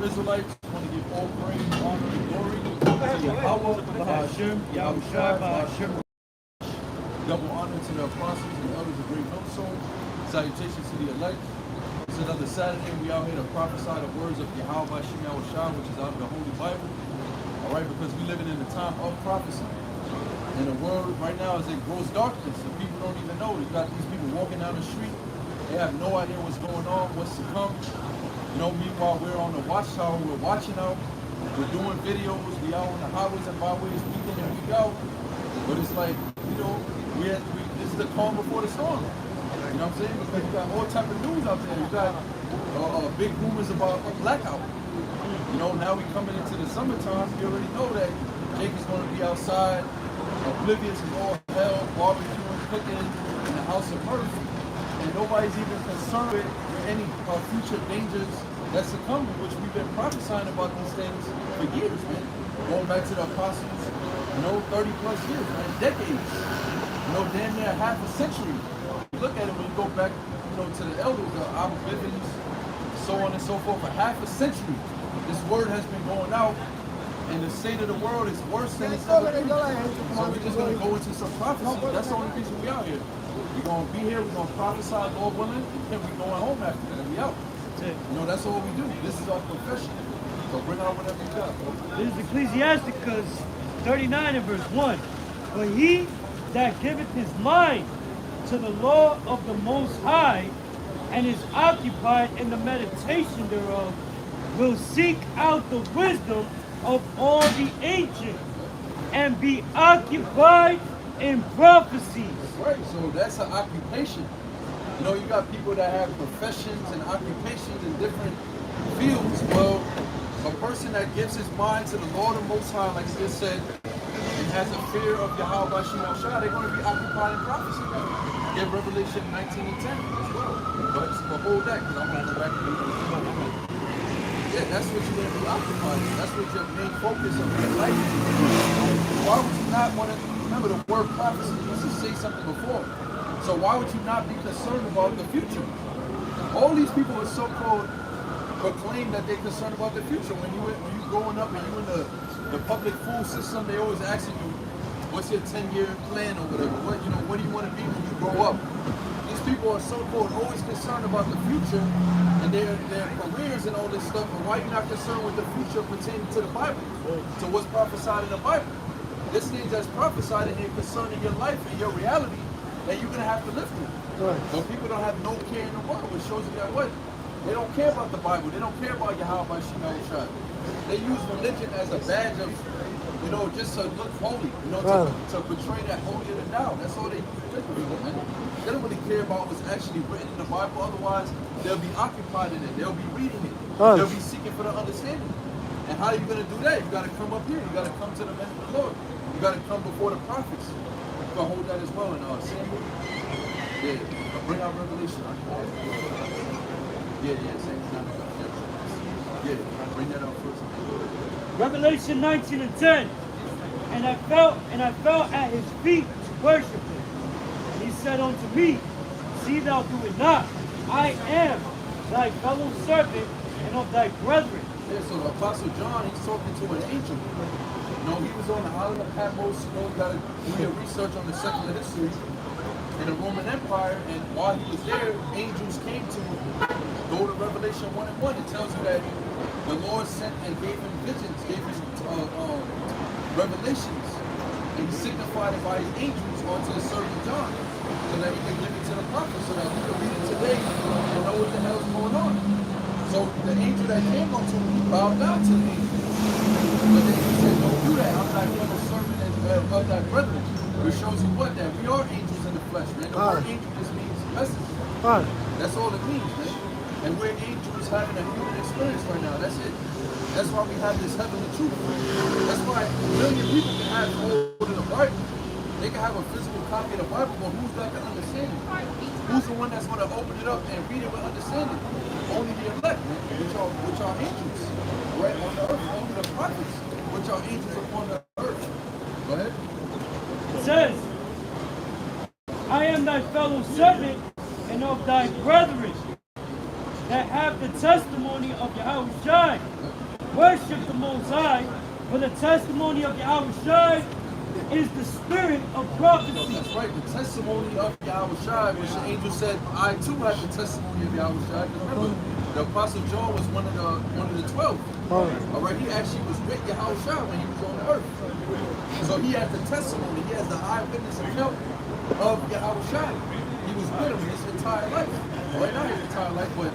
Israelites want to give all praise, honor, and glory to Yahweh, Hashem, Yahushua, Hashem. Double honor to the apostles and elders of Great Millstone. Salutations to the elect. It's another Saturday. We out here to prophesy the words of Yahweh Hashem Yahushua, which is out of the Holy Bible. All right, because we're living in a time of prophecy. And the world right now is in gross darkness, and people don't even know. You got these people walking down the street. They have no idea what's going on, what's to come. You know, meanwhile, we're on the watchtower. We're watching out. We're doing videos. We out on the highways and byways week in and week out. But it's like, you know, this is the calm before the storm. You know what I'm saying? Because you got all type of news out there. You got big rumors about a blackout. You know, now we coming into the summertime. You already know that Jake is going to be outside, oblivious of all hell, barbecuing, cooking in the house of mirth. And nobody's even concerned with any future dangers that's to come, which we've been prophesying about these things for years, man. Going back to the apostles, you know, 30 plus years, man, decades. You know, damn near half a century. You look at it when you go back, you know, to the elders, the Abu Bivens, so on and so forth, for half a century. This word has been going out, and the state of the world is worse than it's ever been. So we're just going to go into some prophecy. That's the only reason we out here. We're going to be here, we're going to prophesy, Lord willing, and we're going home after that. We out. You know, that's all we do. This is our profession. So bring out whatever you got. This is Ecclesiasticus 39 and verse 1. But he that giveth his mind to the law of the Most High, and is occupied in the meditation thereof, will seek out the wisdom of all the ancients, and be occupied in prophecies. Right, so that's an occupation. You know, you got people that have professions and occupations in different fields. Well, a person that gives his mind to the Lord of Most High, like you just said, and has a fear of Yahweh Hashem Yahushua, they're going to be occupied in prophecy. Give Revelation 19 and 10 as well. But hold that, because I'm going to go back to the yeah, that's what you're going to be occupied in. That's what your main focus of your life is. Why would you not want to, remember the word prophecy used to say something before. So why would you not be concerned about the future? All these people are so-called proclaim that they're concerned about the future. When you growing up and you in the public school system, they always asking you, what's your 10-year plan or whatever? What do you want to be when you grow up? These people are so-called always concerned about the future and their careers and all this stuff, but why are you not concerned with the future pertaining to the Bible? To what's prophesied in the Bible? This thing that's prophesied and they're concerned in your life and your reality that you're going to have to live through. Right. So people don't have no care in the world, which shows you that what? They don't care about the Bible. They don't care about Yahweh Hashem Yahushua. They use religion as a badge of, you know, just to look holy, you know, to portray that holier than thou. That's all they do, man. They don't really care about what's actually written in the Bible. Otherwise, they'll be occupied in it. They'll be reading it. They'll be seeking for the understanding. And how are you going to do that? You got to come up here. You got to come to the men of the Lord. You got to come before the prophets. You can hold that as well in Samuel. Yeah, bring out Revelation. Yeah, same time. Yeah, bring that out first. Revelation 19 and 10. And I fell at his feet to worship him. And he said unto me, see thou do it not. I am thy fellow servant and of thy brethren. Yeah, so the Apostle John, he's talking to an angel. You know, he was on the island of Patmos. You know, got to do your research on the secular history in the Roman Empire. And while he was there, angels came to him. Go to Revelation 1 and 1. It tells you that the Lord sent and gave him visions, gave him revelations. And he signified it by his angels onto his servant John, so that he could give it to the prophets, so that we can read it today and know what the hell's going on. So the angel that came unto him, he bowed down to the angel. But then he said, don't do that. I'm not going to servant of thy brethren. Which shows you what? That we are angels in the flesh, man. The word angel just means messenger. That's all it means, man. And we're angels having a human experience right now. That's it. That's why we have this heavenly truth. That's why a million people can have hold of the Bible. They can have a physical copy of the Bible, but who's not going to understand it? Who's the one that's going to open it up and read it with understanding? Only the elect, man, which are angels, right, on the earth. Only the prophets, which are angels upon the earth. Go ahead. It says, I am thy fellow servant and of thy brethren that have the testimony of Yahushua. worship the Most High, for the testimony of Yahushua is the spirit of prophecy. That's right, the testimony of Yahushua, which the angel said, I too have the testimony of Yahushua. Remember, the Apostle John was one of the 12. All right, he actually was with Yahushua when he was on the earth. So he has the testimony, he has the eyewitness account of Yahushua. He was with him his entire life. All right, not his entire life, but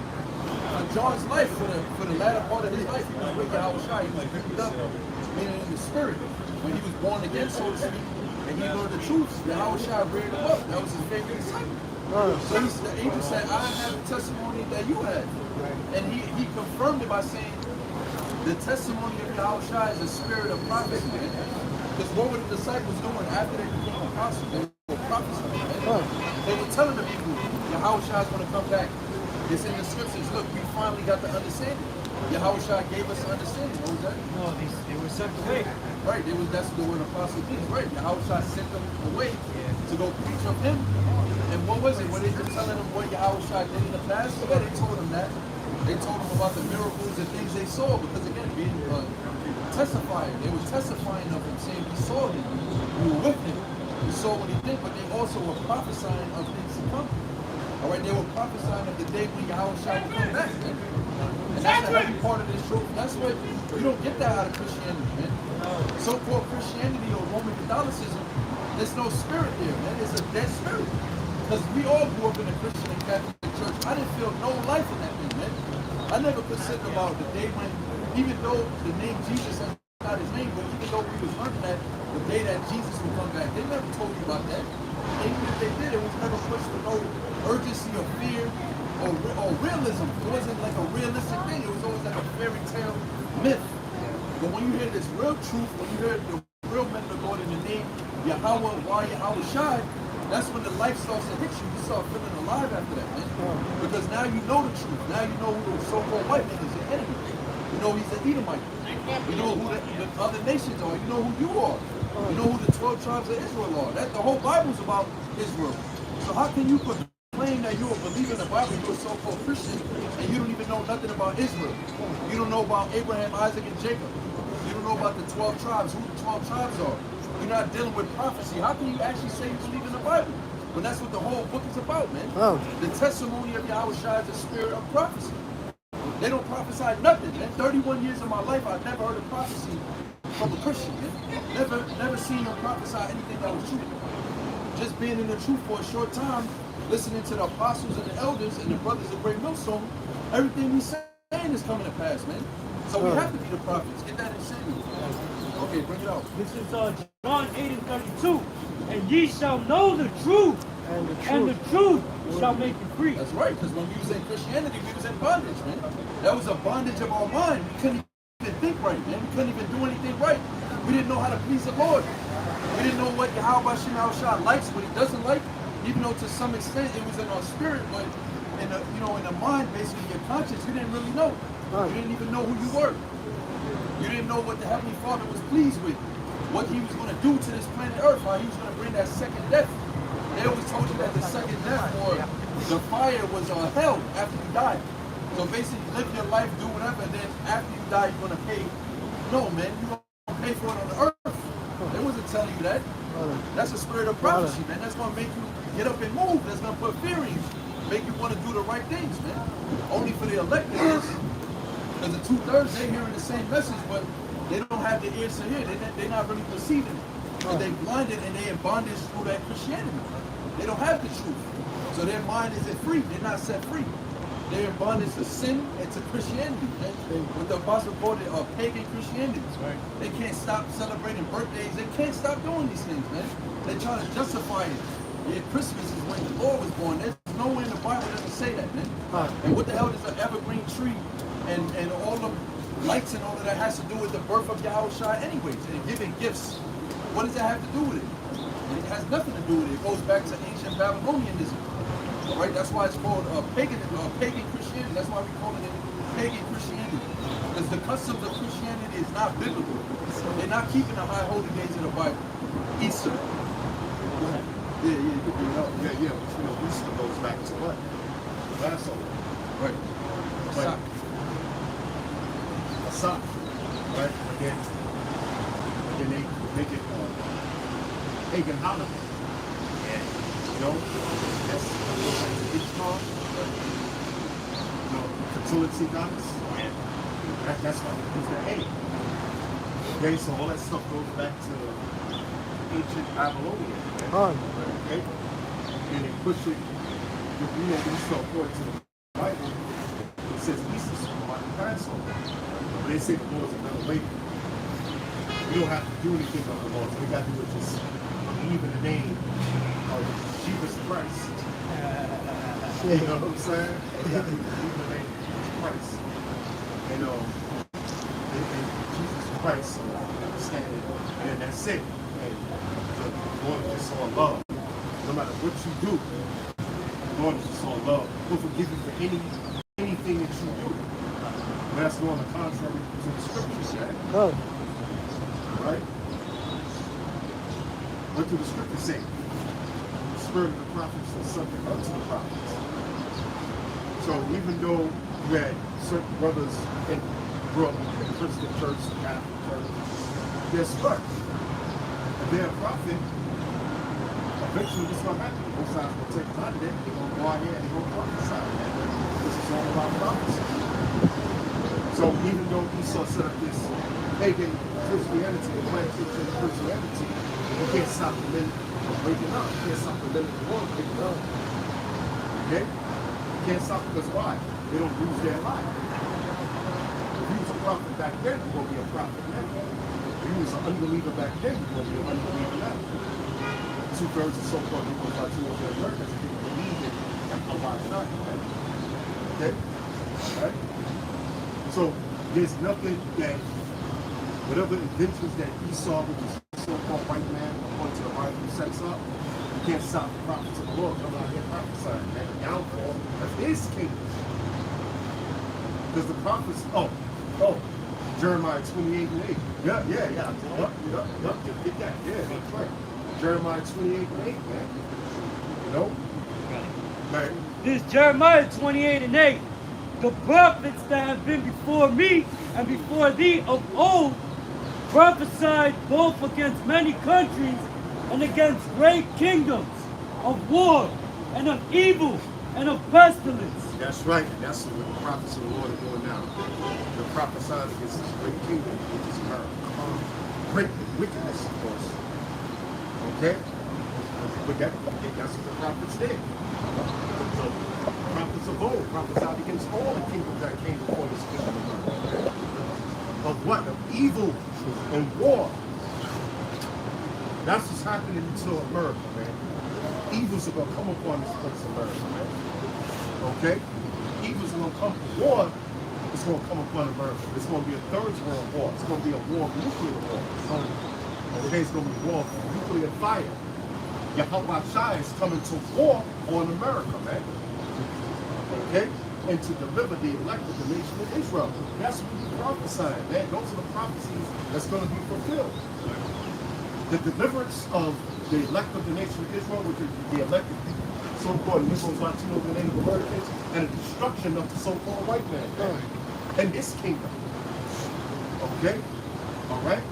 John's life, for the latter part of his life, he was with Yahushua. He was picked up, meaning in the spirit. When he was born again, so to speak, and he learned the truths, Yahushua reared him up. That was his favorite disciple. So the angel said, I have the testimony that you had. And he confirmed it by saying, the testimony of Yahushua is a spirit of prophecy. Because what were the disciples doing after they became apostles? They were prophesying. They were telling the people, Yahushua is going to come back. It's in the scriptures. Look, we finally got the understanding. Yahushua gave us understanding. What was that? No, they were sent away. Right, that's the word apostle means. Right, Yahushua sent them away to go preach of him. And what was it? Were they just telling them what Yahushua did in the past? Yeah, they told them that. They told them about the miracles and things they saw. Because again, being testifying, they were testifying of him, saying we saw him, we were with him, we saw what he did, but they also were prophesying of things to come. All right, they were prophesying of the day when Yahushua would come back. And that's the heavy part of this truth. That's what you don't get that out of Christianity, man. So-called Christianity or Roman Catholicism, there's no spirit there, man. It's a dead spirit. Because we all grew up in a Christian and Catholic church. I didn't feel no life in that thing, man. I never considered about the day when, even though the name Jesus is not his name, but even though we was learning that the day that Jesus would come back, they never told you about that. And even if they did, it was never pushed with no urgency or fear or realism. It wasn't like a realistic thing. It was always like a fairy tale myth. But when you hear this real truth, when you hear the real men of the Lord in the name, Yahweh, Yahushua, that's when the life starts to hit you. You start feeling alive after that, man. Because now you know the truth. Now you know who the so-called white man is, your enemy. You know he's an Edomite. You know who the other nations are. You know who you are. You know who the 12 tribes of Israel are. The whole Bible's about Israel. So how can you claim that you're a believer in the Bible, you're a so-called Christian, and you don't even know nothing about Israel? You don't know about Abraham, Isaac, and Jacob. You don't know about the 12 tribes, who the 12 tribes are. You're not dealing with prophecy. How can you actually say you believe in the Bible? When that's what the whole book is about, man. The testimony of Yahushua is the spirit of prophecy. They don't prophesy nothing, man. 31 years of my life, I've never heard a prophecy from a Christian, man. Never seen them prophesy anything that was true. Just being in the truth for a short time, listening to the apostles and the elders and the brothers of Great Millstone, everything we saying is coming to pass, man. So we have to be the prophets. Get that in Samuel. Okay, bring it out. This is John 8:32. And ye shall know the truth, and the truth shall make you free. That's right, because when we was in Christianity, we was in bondage, man. That was a bondage of our mind. We couldn't even think right, man. We couldn't even do anything right. We didn't know how to please the Lord. We didn't know what Yahweh Shah likes, what he doesn't like. Even though to some extent it was in our spirit, but in the mind, basically your conscience, you didn't really know. You didn't even know who you were. You didn't know what the Heavenly Father was pleased with, what he was going to do to this planet Earth, how he was going to bring that second death. They always told you that the second death or the fire was hell after you died. So basically, live your life, do whatever, and then after you die, you're going to pay. No, man, you're going to pay for it on the earth. They wasn't telling you that. That's a spirit of prophecy, man. That's going to make you get up and move. That's going to put fear in you. Make you want to do the right things, man. Only for the elected is. Because the 2/3, they're hearing the same message, but they don't have the ears to hear. They're not really perceiving it. And they blinded and they in bondage through that Christianity. They don't have the truth. So their mind isn't free. They're not set free. They're in bondage to sin and to Christianity. What the apostle called it, pagan Christianity. Right. They can't stop celebrating birthdays. They can't stop doing these things, man. They're trying to justify it. Yeah, Christmas is when the Lord was born. There's nowhere in the Bible that doesn't say that, man. And what the hell does an evergreen tree and all the lights and all of that has to do with the birth of Yahushua anyways, and giving gifts? What does that have to do with it? It has nothing to do with it. It goes back to ancient Babylonianism. All right, that's why it's called pagan Christianity. That's why we call it pagan Christianity. Because the customs of Christianity is not biblical. They're not keeping the high holy days of the Bible. Easter. Yeah, you could bring it up. Yeah, but Easter goes back to what? The Passover. Right. Passover. right? But then they make it pagan holiday. And, you know, that's like Ishmael, you know, fertility goddess. That's why they use the egg. Okay, so all that stuff goes back to ancient Babylonia. Okay? And they push it, you know, we saw according to the Bible, it says Easter Sunday, Passover. But they say the Lord's another way. We don't have to do anything of the Lord. We got to do it just believe in the name of Jesus Christ. You know what I'm saying? We got to believe in the name of Jesus Christ. You know, and Jesus Christ, so understand it. And that's it. And the Lord is just on love. No matter what you do, the Lord is just on love. He'll forgive you for anything that you do. And that's going the contrary to the scriptures, right? Right? What do the scriptures say? The spirit of the prophets is subject unto the prophets. So even though you had certain brothers in grew up in the Christian church, the Catholic church, guess what? If they're a prophet, eventually what's going to happen? Both sides will take a lot of that. They're going to go out here and they're going to prophesy. This is all about prophecy. So even though Esau set up this pagan Christianity, and black Christianity, you can't stop the men from waking up. You can't stop the men of the world from waking up. Okay? You can't stop because why? They don't lose their life. If you was a prophet back then, you're going to be a prophet now. If you was an unbeliever back then, you're going to be an unbeliever now. 2/3 of so-called people are towards their Americans and people believe in Allah tonight. Okay? Alright? So there's nothing that, whatever inventions that Esau, which is a so-called white man, according to the Bible, sets up, you can't stop the prophets of the Lord coming out here prophesying that the downfall of his kingdom. Because the prophets, Jeremiah 28:8. Yeah. Get that. Yeah, that's right. Jeremiah 28:8, man. You know? Right. This Jeremiah 28:8. The prophets that have been before me and before thee of old prophesied both against many countries and against great kingdoms, of war and of evil and of pestilence. That's right. And that's what the prophets of the Lord are doing now. They're prophesying against this great kingdom, which is America. Great wickedness, of course. Okay? But that's what the prophets did. So, prophets of old prophesied against all the kingdoms that came before this kingdom of America. Of what? Of evil and war. That's what's happening to America, man. Evils are going to come upon this place of America, man. Okay? Evils are going to come. War is going to come upon America. It's going to be a third world war. It's going to be a war of nuclear war. Okay? It's going to be a war of nuclear fire. Yahweh Shai is coming to war on America, man. Okay? And to deliver the elect of the nation of Israel. That's what he's prophesying, man. Those are the prophecies that's going to be fulfilled. The deliverance of the elect of the nation of Israel, which is the elected people, so-called Negroes, Latinos, and Native Americans, and the destruction of the so-called white man, and this kingdom. Okay? All right?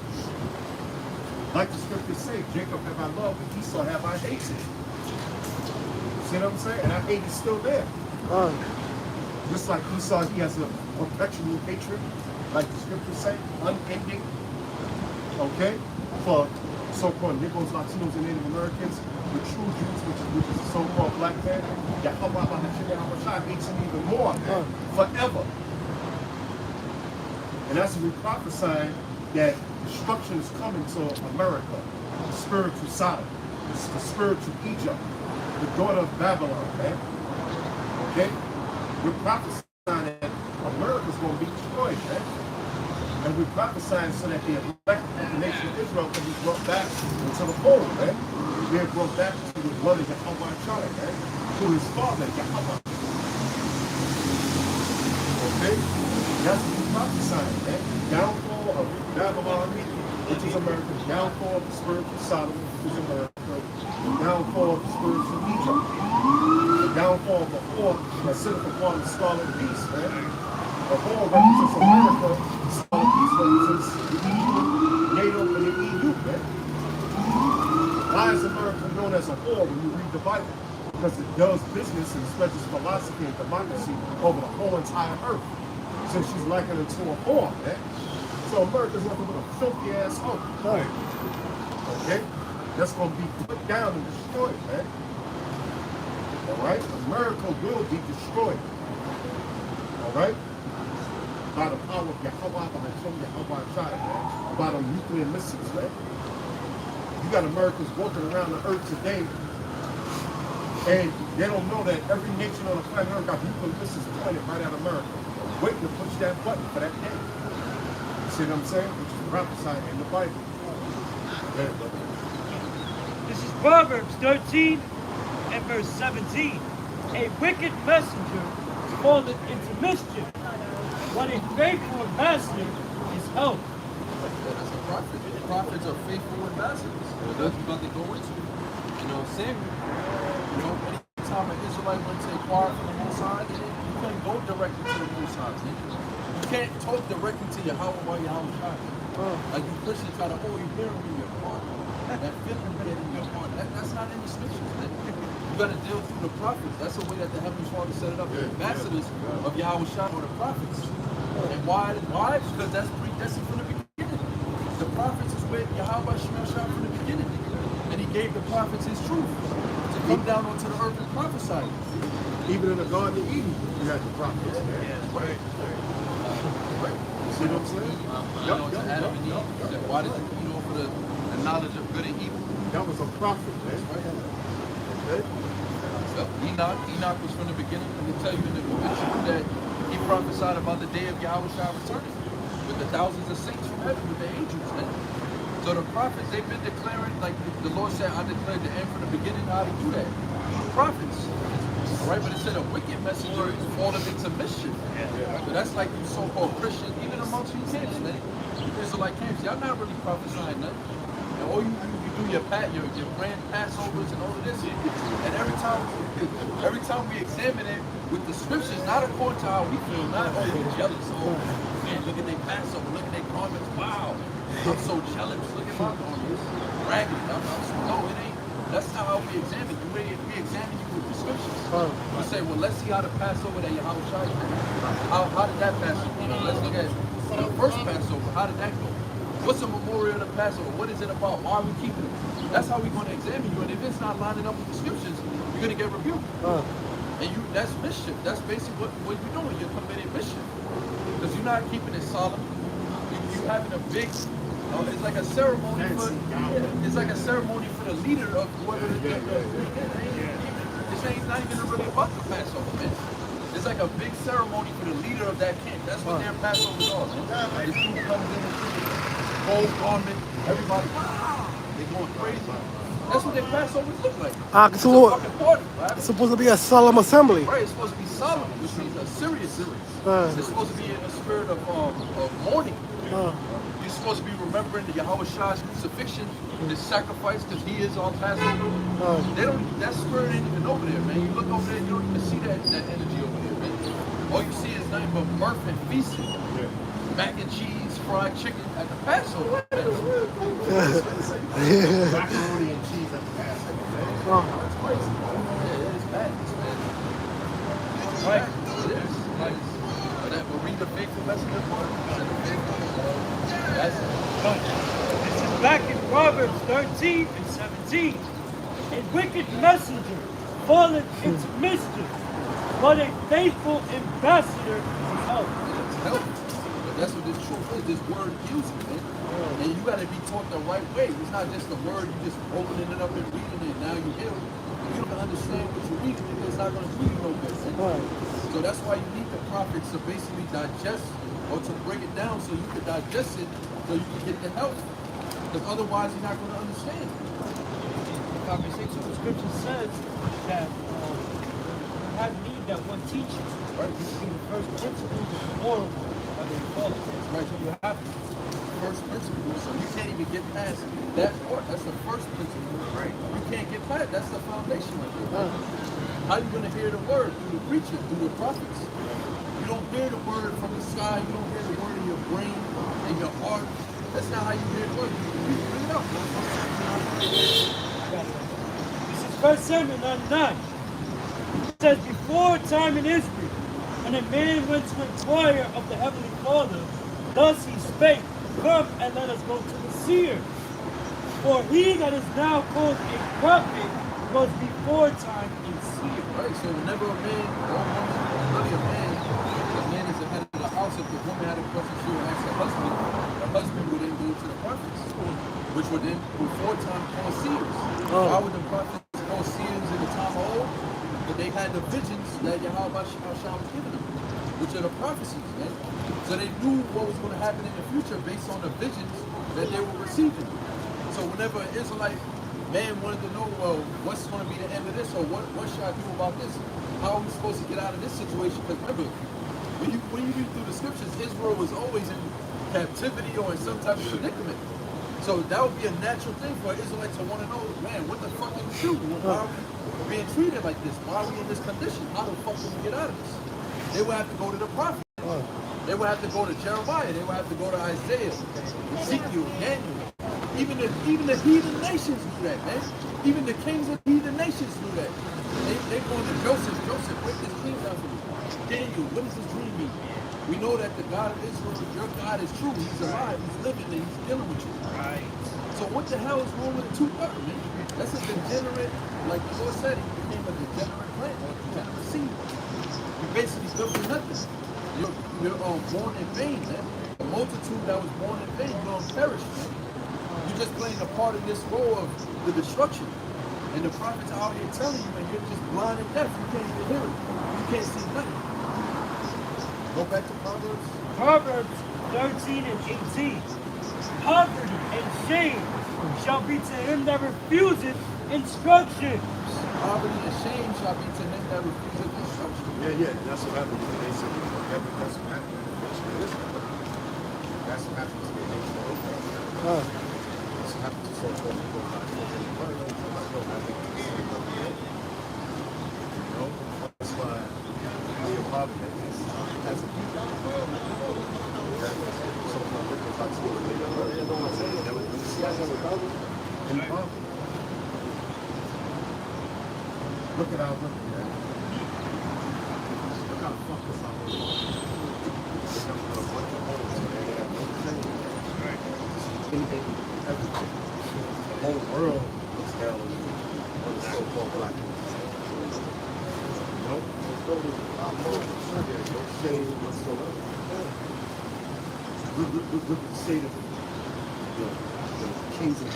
Like the scriptures say, Jacob have I loved, and Esau have I hated. See what I'm saying? And that hate is still there. Just like Esau, he has a perpetual hatred, like the scriptures say, unending. Okay? For so-called Negroes, Latinos, and Native Americans, the true Jews, which is the so-called black man, Yahweh hates him even more, man, forever. And that's what we're prophesying, that destruction is coming to America, the spiritual Sodom, the spiritual Egypt, the daughter of Babylon, man. Okay? We're prophesying that America's going to be destroyed, man. And we're prophesying so that the elect of the nation of Israel can be brought back into the fold, man. They're brought back to the blood of Yahweh Shai, man. To his father, Yahweh. Okay? That's what we're prophesying, man. Downfall of Babylon, which is America. Downfall of the spiritual Sodom, which is America. Downfall of the spiritual Egypt. The downfall of the whore that sitteth upon the scarlet beast, man. The whore represents America. The scarlet beast influences the EU, NATO, and the EU, man. Why is America known as a whore when you read the Bible? Because it does business and spreads its philosophy and democracy over the whole entire earth. So she's likened it to a whore, man. So America's nothing but a filthy ass hoe. Right. Okay? That's going to be put down and destroyed, man. Alright? America will be destroyed. Alright? By the power of Yahweh, by Yahweh Shai, man. By the nuclear missiles, man. You got Americans walking around the earth today, and they don't know that every nation on the planet Earth got nuclear missiles pointed right at America, waiting to push that button for that day. You see what I'm saying? Which is prophesied in the Bible. Yeah. This is Proverbs 13 and verse 17. A wicked messenger falleth into mischief, but a faithful ambassador is health. That's a prophet. Prophets are faithful ambassadors. That's what they go into. You know, Samuel, anytime an Israelite went to inquire from the Most High, you couldn't go directly to the Most High. You can't talk directly to Yahweh while Yahweh Shai. Like you Christians try to, you hear him in your heart. That feeling bed in your heart. That's not in the scriptures. You got to deal through the prophets. That's the way that the Heavenly Father set it up. The ambassadors of Yahweh Shai are the prophets. And why? Because that's predestined from the beginning. The prophets is with Yahweh Shai from the beginning. And he gave the prophets his truth to come down onto the earth and prophesy. Even in the Garden of Eden, you had the prophets. Yeah, right. You see what I'm saying? To Adam and Eve. He said, why did you eat off of the knowledge of good and evil? That was a prophet, man. Okay? So Enoch was from the beginning. And they tell you in the truth that he prophesied about the day of Yahweh Shai returning with the thousands of saints from heaven, with the angels, man. So the prophets, they've been declaring, like the Lord said, I declared the end from the beginning. How to do that? Prophets. All right, but it said a wicked messenger is fallen into mischief. So that's like you so-called Christians, even amongst you camps, man. You Israelite camps, y'all not really prophesying nothing. And all you do your grand Passovers and all of this. And every time we examine it with the scriptures, not according to how we feel, not we jealous. Oh man, look at their Passover, look at their garments. Wow, I'm so jealous. Look at my garments. Bragging. No, it ain't. That's not how we examine you. We examine you with the scriptures. We say, well, let's see how the Passover that Yahweh Shai did. How did that Passover? Let's look at the first Passover. How did that go? What's the memorial of the Passover? What is it about? Why are we keeping it? That's how we're going to examine you. And if it's not lining up with the scriptures, you're going to get rebuked. And that's mischief. That's basically what you're doing. You're committing mischief. Because you're not keeping it solemn. You're having a big, it's like a ceremony for the leader of whoever it is. This ain't not even really about the Passover, man. It's like a big ceremony for the leader of that camp. That's what their Passovers are, man. This dude comes in and gold garment, everybody, they're going crazy. That's what their Passovers look like. It's a fucking party, right? It's supposed to be a solemn assembly. Right, it's supposed to be solemn, which means a serious. It's supposed to be in a spirit of mourning. You're supposed to be remembering the Yahweh Shai's crucifixion, his sacrifice, because he is our Passover. That spirit ain't even over there, man. You look over there, you don't even see that energy over there, man. All you see is nothing but mirth and feasting. Mac and cheese, fried chicken at the Passover. Macaroni and cheese at the Passover, man. That's crazy. Yeah, it is madness, man. It's Right. madness. It is. But read the faithful messenger part. That's it. This is back in Proverbs 13 and 17. A wicked messenger falleth into mischief, but a faithful ambassador is health. It's health. But that's what this truth is. This word heals you, man. And you got to be taught the right way. It's not just the word, you just opening it up and reading it, now you heal. You don't understand what you're reading, it's not going to do you no good. So that's why you need the prophets to basically digest or to break it down so you can digest it so you can get the help. Because otherwise you're not going to understand. The conversation of scripture says that you have need that one teacher. Right. This is the first principle of the moral of the call it. Right. So you have first principle. So you can't even get past that part. That's the first principle. Right. You can't get past. That's the foundation of it. How are you going to hear the word? Through the preaching, through the prophets. You don't hear the word from the sky. You don't hear the word in your brain and your That's not how you read the word. You bring it up, bro. This is 1 Samuel 99. It says, before time in Israel, and a man went to inquire of the heavenly Father, thus he spake, come and let us go to the seer. For he that is now called a prophet was before time a seer. Right, so whenever a man or a woman, or really a man is the head of the house, if the woman had a question, she would ask her husband would then go to the prophets, which would then, before time, call seers. Why would the prophets call seers in the time of old? But they had the visions that Yahweh Shah was giving them, which are the prophecies, man. So they knew what was going to happen in the future based on the visions that they were receiving. So whenever an Israelite man wanted to know, well, what's going to be the end of this, or what should I do about this? How are we supposed to get out of this situation? Because remember, when you read through the scriptures, Israel was always in captivity or in some type of predicament. So that would be a natural thing for an Israelite to want to know, man, what the fuck did we do? Why are we being treated like this? Why are we in this condition? How the fuck do we get out of this? They would have to go to the prophet. They would have to go to Jeremiah. They would have to go to Isaiah, Ezekiel, Daniel. Even the heathen nations knew that, man. Even the kings of heathen nations knew that. They going to Joseph. Joseph, break this dream down for me. Daniel, what does this dream mean? We know that the God of Israel, your God is true. He's alive. He's living and he's dealing with you. Right. So what the hell is wrong with the two man? That's a degenerate, like the Lord said, he became a degenerate plant, or a degenerate seed. You basically good for nothing. You're born in vain, man. The multitude that was born in vain, you're going to perish, man. You're just playing a part in this role of the destruction. And the prophets are out here telling you, and you're just blind and deaf. You can't even hear it. You can't see nothing. Go back to Proverbs. Proverbs 13 and 18. Poverty and shame shall be to him that refuseth instruction. Poverty and shame shall be to him that refuseth instruction. Yeah, that's what happened to the nation. That's what happened to the nation of Israel. That's what happened to the nation of Israel. That's what happened to so-called people. That's why we are problem as a people. So-called people talk to look at our look at look how fucked us up. Look how a bunch of holes, man. They have no thing. Anything, everything. The whole world looks down on the so-called black people. Nope. There's no shame whatsoever. Look at the state of the kings of the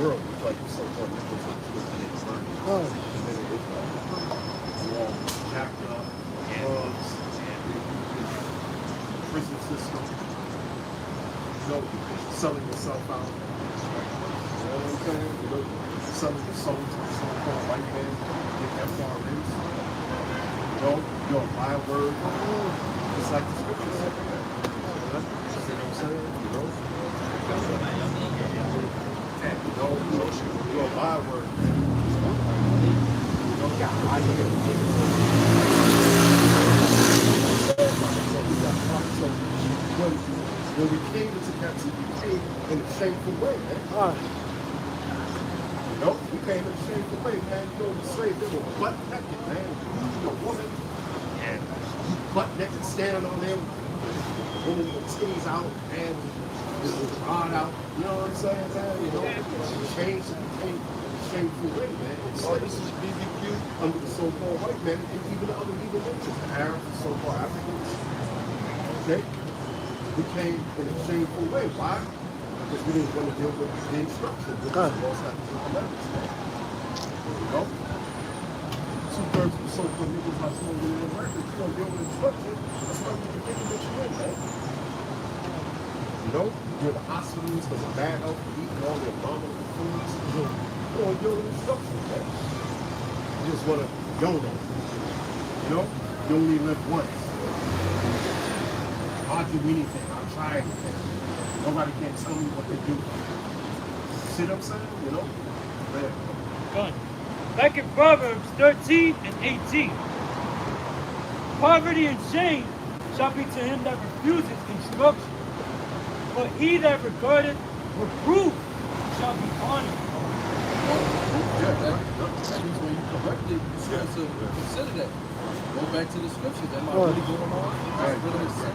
world, like the so-called nipples of the all jacked up, drugs, prison system, selling yourself out. You know what I'm saying? Selling your soul to the so-called white man, get FRNs. Your byword. It's like the scripture said. You know what I'm saying? Your byword. When we came into captivity, we came in a shameful way, man. We came in a shameful way, man. You know, the slaves, they were butt naked, man. You a woman, and you butt naked standing on them, woman with titties out, and with the rod out. You know what I'm saying, man? You know, change became shameful way, man. So this is BBQ under the so-called white man, and even the other legal nations, the Arabs, the so-called Africans. Okay? We came in a shameful way. Why? Because we didn't want to deal with the instruction. Which was most of the Americans, man. You know? 2/3 of the so-called niggas are smoking in America. You don't deal with instruction. That's why we can get what you in, man. You know? You're in the hospitals because of bad health, eating all the abominable foods. You don't deal with instruction, man. You just want to YOLO. You know? You only live once. I'll do anything. I'll try anything. Nobody can tell me what they do. See what I'm saying? You know? Man. Done. Back in Proverbs 13 and 18. Poverty and shame shall be to him that refuseth instruction. For For he that regardeth reproof shall be honored. Yeah, that means when you correct it, you're supposed to consider that. Go back to the scriptures. Am I really going on? Is this really a sin?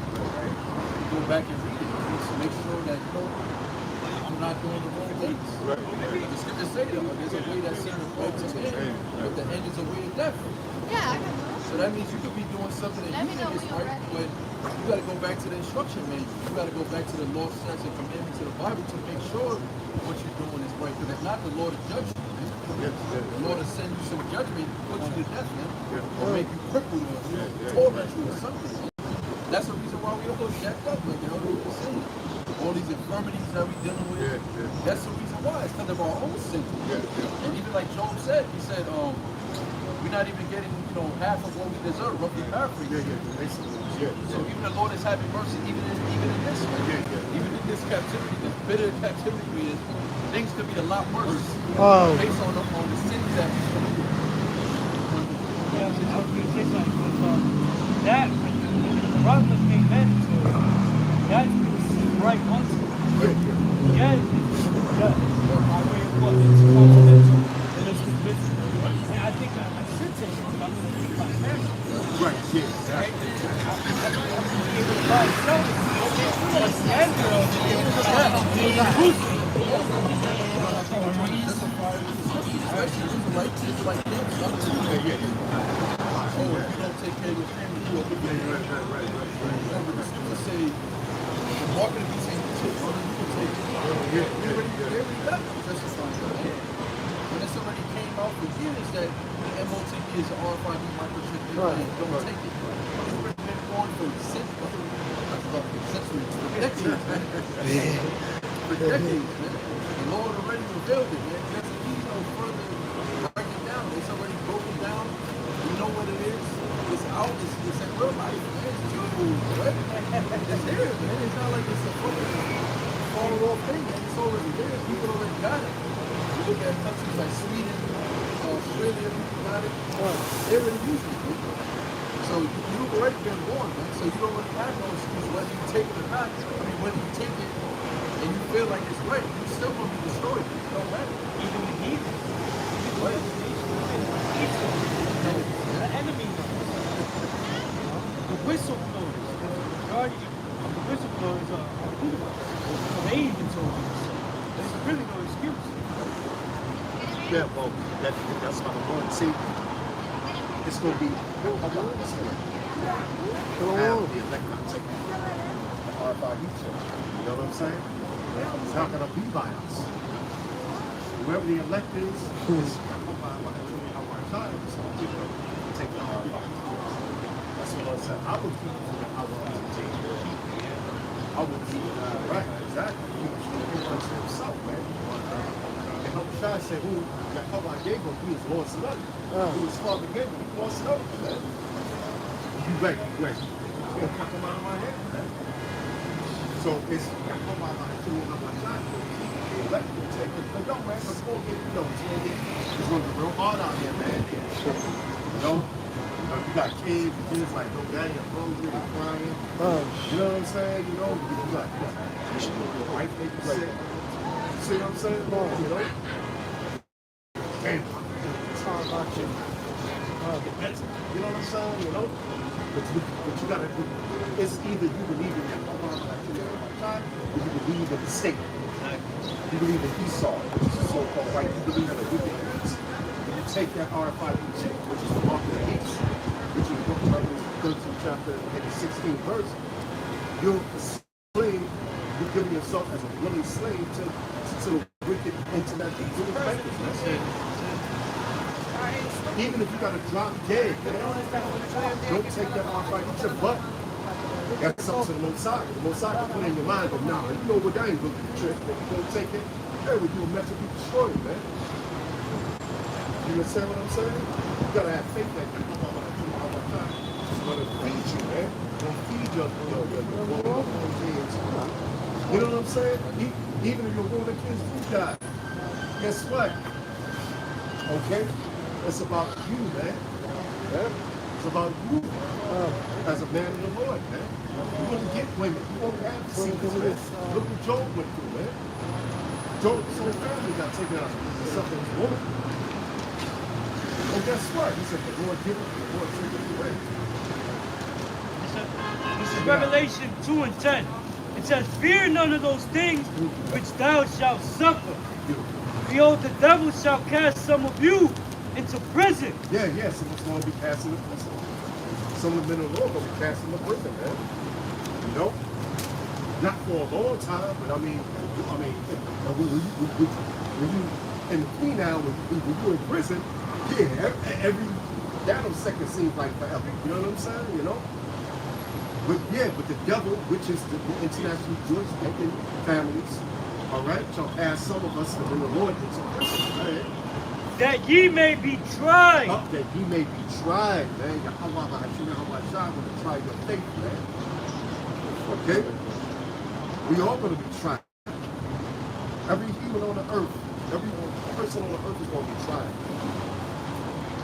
Go back and read it. Just make sure that I'm not doing the wrong things. The scriptures say that there's a way that seemeth right to man, but the end is a way to death. Yeah, I can know. So that means you could be doing something that you think is right, but you got to go back to the instruction manual. You got to go back to the law, statutes, and commandments of the Bible to make sure what you're doing is right. Because if not, the Lord will judge you. Man. The Lord will send you some judgment, put you to death, man, or make you crippled or torment you or something. That's the reason why we all jacked up, like we're saying. All these infirmities that we're dealing with. That's the reason why. It's because of our own sin. And even like Job said, he said, we're not even getting, half of what we deserve, roughly paraphrasing. So even the Lord is having mercy, even in this, even in this captivity, this bitter captivity we in, things could be a lot worse based on the sins that we commit. Yeah, but I was going to say something. That, when the problem came mandatory, that's right once. Yeah, by way of what? It's fundamental and it's convincing. And I think I should say something. I'm going to read my parents. Right, yeah. Right? It was by itself. The standard of it is inclusive. Oh, if you don't take care of your family, you will be say, the market of these things, you will take it. They already got testifying. And this already came out for years that the MOTB is an RFID microchip. Don't take it. It's already been going for centuries, for decades, man. For decades, man. The Lord already revealed it, man. There's no further break it down. It's already broken down. You know what it is. It's out. It's in real life, man. It's beautiful, right? It's there, man. It's not like it's a fucking falling off thing, man. It's already there. People already got it. You look at countries like Sweden, Australia, people got it. They already use it, man. So you've already been born, man. So you don't really have no excuse whether you take it or not. I mean, whether you take it and you feel like it's right, you still gonna be destroyed. It don't matter. Even the heathen. Right. The enemy knows. The whistleblowers, the majority of the whistleblowers are Judaizers. They even told you so. There's really no excuse. Yeah, well, that's what I'm going to see. It's going to be a lot of stuff. Now, the electron chip, the RFID chip. You know what I'm saying? It's not going to be by us. Whoever the elect is our time is going to take the RFID. That's what I said. I will keep it. I will keep it. Right, exactly. He was to himself, man. Shai said, who Yaakov gave him, he was Lord Salud. Who his father gave him, he was Lord Salud, man. You wait. You're come out of my head, man. So it's Yaakov the elect will take it. But no, man, it's going to be real hard out here, man. You know? You got kids, things like, no, daddy, I'm hungry, I'm crying. You know what I'm saying? You know, you got your wife, maybe sick. See what I'm saying? You know? Damn. It's hard about you. You know what I'm saying? You know? But you gotta do, it's either you believe in your time, or you believe in the state. You believe in Esau, which is so-called right. You believe in the wicked beast. You take that RFID chip, which is the mark of the beast, which is the book of Revelation 13th chapter and the 16th verse. You're a slave. You're giving yourself as a willing slave to the wicked internet. Even if you got to drop dead, don't take that RFID chip, but that's up to the Mossad. The Mossad can put in your mind, but nah, you know what, that ain't really the trick. If you don't take it, hey, we do a method to destroy it, man. You understand what I'm saying? You gotta have faith that you come on time. It's gonna feed you, man. It's gonna feed your kids. You know what I'm saying? Even if your woman kids do die, guess what? Okay? It's about you, man. Yeah? It's It's about you as a man of the Lord, man. You wouldn't get women. You won't have seeds, man. Look what Job went through, man. Job's whole family got taken out of something's woman. And guess what? He said, the Lord give it, the Lord take it away. This is Revelation 2 and 10. It says, fear none of those things which thou shalt suffer. Behold, the devil shall cast some of you into prison. Yeah, someone's going to be cast into prison. Some of the men of the Lord going to be cast into prison, man. You know? Not for a long time, but when you in the penal, when you're in prison, yeah, every nanosecond seems like forever. You know what I'm saying? You know? But the devil, which is the international Jewish thinking families, all right, shall pass some of us in the Lord into prison, right? That ye may be tried. That ye may be tried, man. Yahweh Hashem will try your faith, man. Okay? We all going to be tried. Every human on the earth, every person on the earth is going to be tried.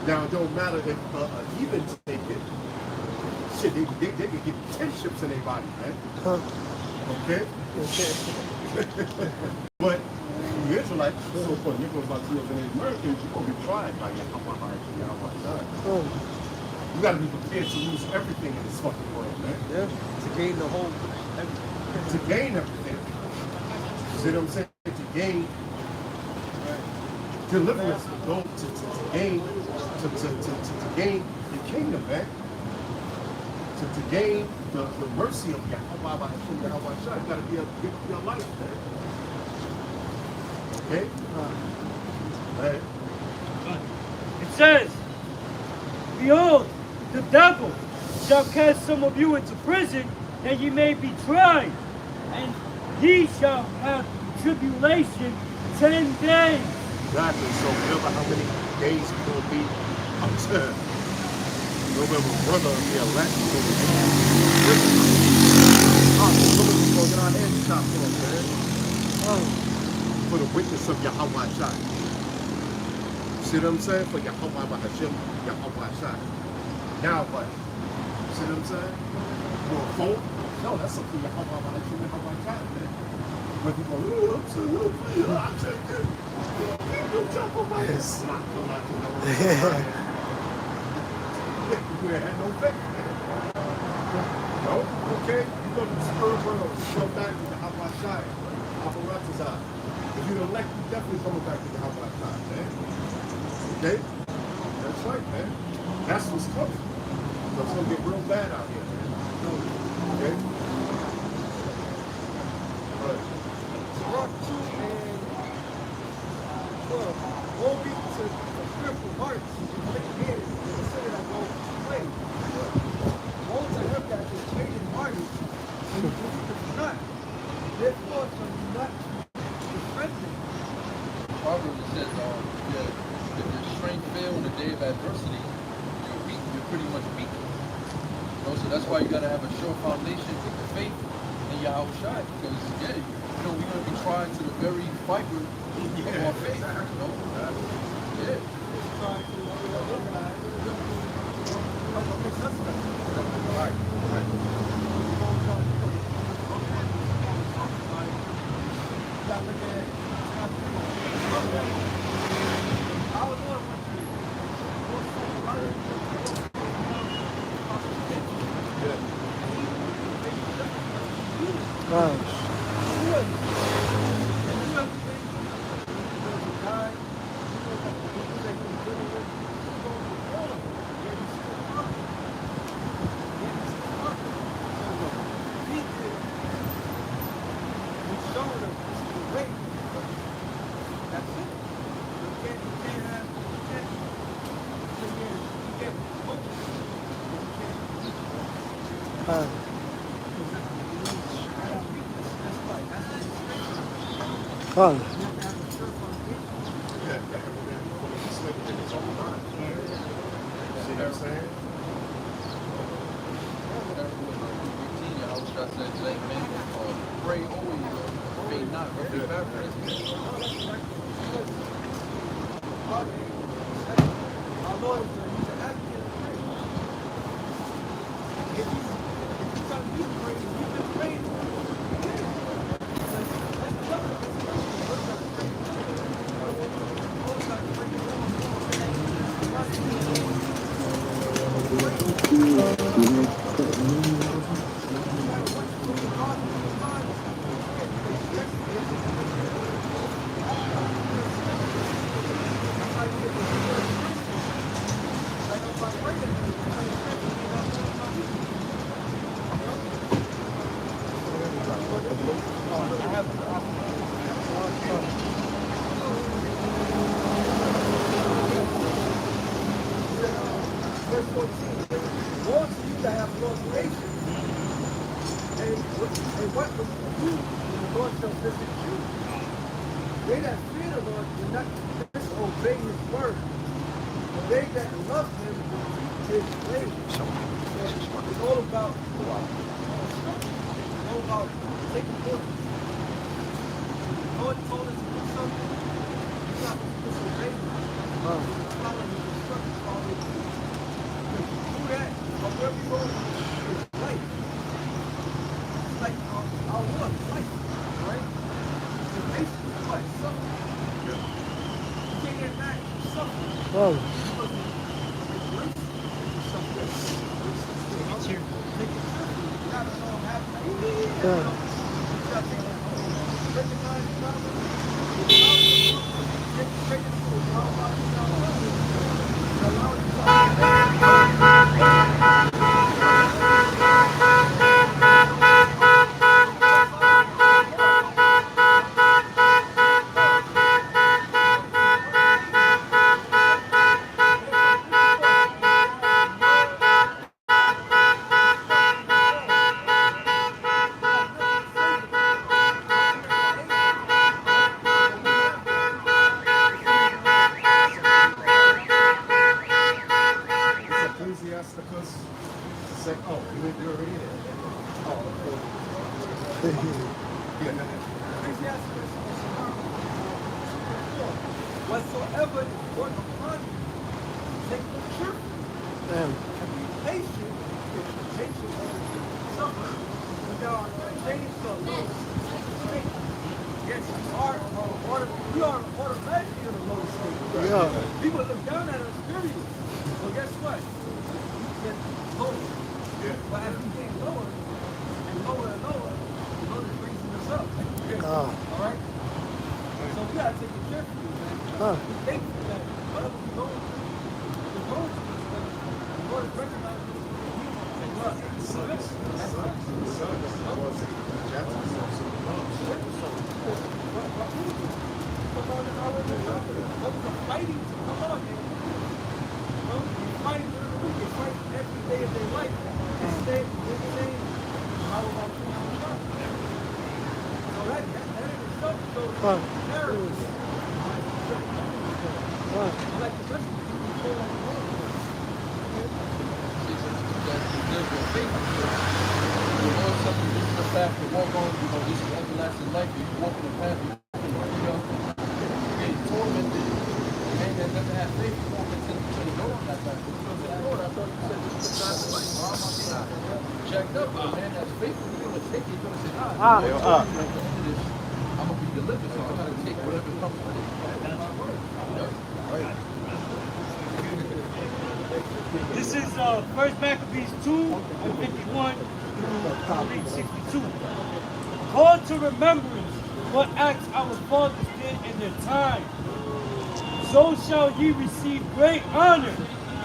Now, it don't matter if a heathen take it. Shit, they could get 10 ships in their body, man. Okay? But the Israelites, so-called Negroes, Latinos, and Americans, you're going to be tried by Yahweh. You got to be prepared to lose everything in this fucking world, man. Yeah, to gain the whole. To gain everything. See what I'm saying? To gain deliverance, to gain the kingdom, man. To gain the mercy of Yahweh, you got to be a your life, man. Okay? Right. It says, behold, the devil shall cast some of you into prison, that ye may be tried, and ye shall have tribulation 10 days. Exactly. So remember how many days it's going to be? I'm saying, remember, brother of the elect is going to be in prison. Someone's going to get our heads chopped off, man. For the witness of Yahweh Shai. See what I'm saying? For Yahweh Hashem, Yahweh Shai. Now what? See what I'm saying? For a phone? No, that's something Yahweh Hashem, Yahweh Shai, man. When people go, oh, I'm saying, oh, please, I'll take it. Don't jump on my head. Slap on my head. You had no faith, man. No? Okay? You're going to the spirit world. Go back to the Yahweh Shai. Yahweh If you're elect, you definitely coming back to the Yahweh Shai, man. Okay? That's right, man. That's what's coming. So it's going to get real bad out here, man. Okay? But, Rock 2 and 12. Woe be to the fearful hearts, quick headed, and consider that no play. Woe to him that is faint hearted, and he believeth not. Therefore, shall you not be strengthened. Proverbs says, if your strength fail in the day of adversity, you're weak. You're pretty much weak. You know, so that's why you gotta have a sure foundation with the faith in Yahweh Shai, because we're gonna be trying to the very fiber of our faith. You know? Yeah. Con. Pray always, faint not, but be baptized. Our Lord is an active prayer. shall visit you. They that fear the Lord do not disobey his word. But they that love him will keep his ways. So it's all about taking orders. The Lord told us to do something. You're not supposed to disobey him. Follow his instructions, follow his rules. Because you do that, or wherever you go, it's life. It's like our work, life, right? The basic is what? Suffering. You can't get mad at suffering. Oh. Because it's grace. It's suffering. Take it cheerful. Take it cheerful. You gotta know how to you gotta take it. Recognize the problem. Take it through. How about you allow Ecclesiasticus. Oh, you already in it. Oh, yeah. whatsoever is brought upon you, take the cheerful. And be patient with the patient of suffering. But there are things to low state. Yes, we are automatically in a low state. Yeah. People look down at us, period. Well, guess what? We get lower. Yeah. But as we get lower and lower and lower, the Lord is raising us up. All right? So we gotta take it carefully, man. We think that whatever we're going through, we're going through this way. The Lord is recognizing this. And what? That's right. Fighting to come on, man. You're fighting during the week. You're fighting every day of their life. And stay how about you? So that in itself shows terrorism. Like the rest of the people fall on the road. The Lord said, "This is the path to walk on. You know, this is everlasting life. If you walk in the path, you know, get tormented. The man that doesn't have faith, you won't continue to go on that path. Lord, I thought you said this is the path of life. Why am I getting jacked up? The man that's faithful, he's going to take it. He's going to say, Lord, at the end of this, I'm going to be delivered. So I'm going to take whatever comes with it. You know, right? This is 1 Maccabees 2 and 51 through 62. Call to remembrance what acts our fathers did in their time. So shall ye receive great honor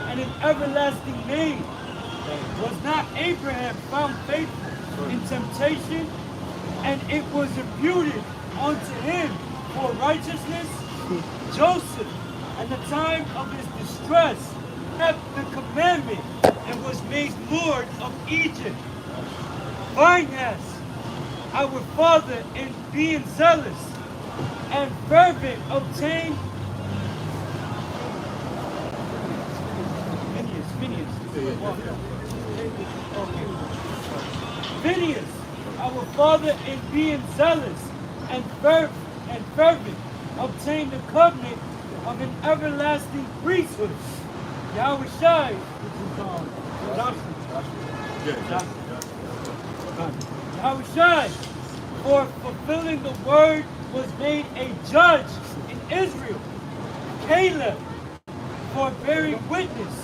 and an everlasting name. Was not Abraham found faithful in temptation, and it was imputed unto him for righteousness? Joseph, at the time of his distress, kept the commandment and was made Lord of Egypt. Phinehas, our father, in being zealous and fervent, obtained Phineas, our father, in being zealous and fervent, obtained the covenant of an everlasting priesthood. Yahushai, which is Yahushai, for fulfilling the word, was made a judge in Israel. Caleb, for bearing witness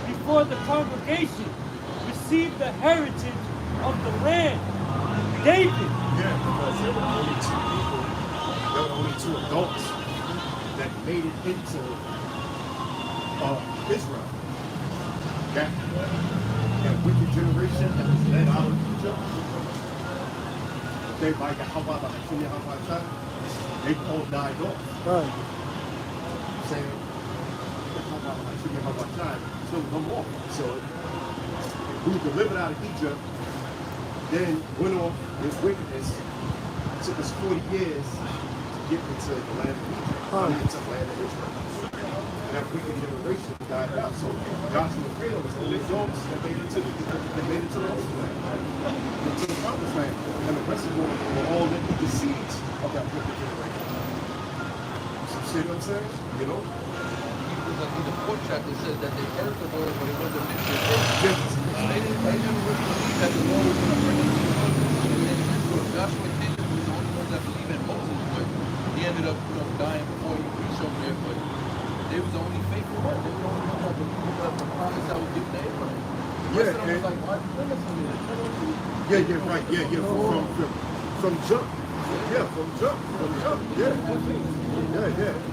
before the congregation, received the heritage of the land. David. Yeah, because there were only two people, there were only two adults that made it into Israel. That wicked generation that was led out of Egypt. They by Yahweh, they all died off. Right. Saying, so no more. So who delivered out of Egypt, then went off with wickedness It took us 40 years to get into the land of Egypt. Into the land of Israel. And that wicked generation died out. So Joshua and Caleb was the only dogs that made it to the Holy Land. To the promised land. And the rest of them were all the seeds of that wicked generation. You see what I'm saying? You know? In the fourth chapter, it says that they heard the word, but it wasn't mixed with faith. They never really believed that the Lord was going to bring them to the wilderness. Joshua and Caleb was the only ones that believed in Moses, but he ended up, dying before he reached over there. But they was the only faithful ones. They were the only ones that believed that the promise that was given to Abraham. The rest of them was like, why did you bring us from here? Yeah, right. Yeah. From jump. Yeah, from jump. Yeah.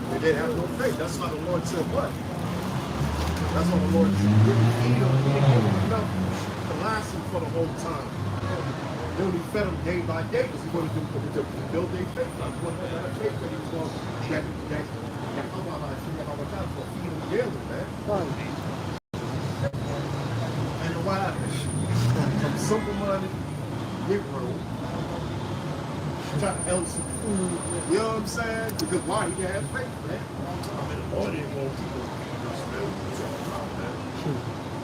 And they have no faith. That's why the Lord said what? That's why the Lord said, he didn't give them enough to last them for the whole time. They only fed them day by day because he wanted them to build their faith. He wanted them to have faith that he was going to feed them daily, man. And what happened? Some simple-minded Negro trying to help some food, you know what I'm saying? Because why? He didn't have faith, man. I mean, the Lord didn't want people to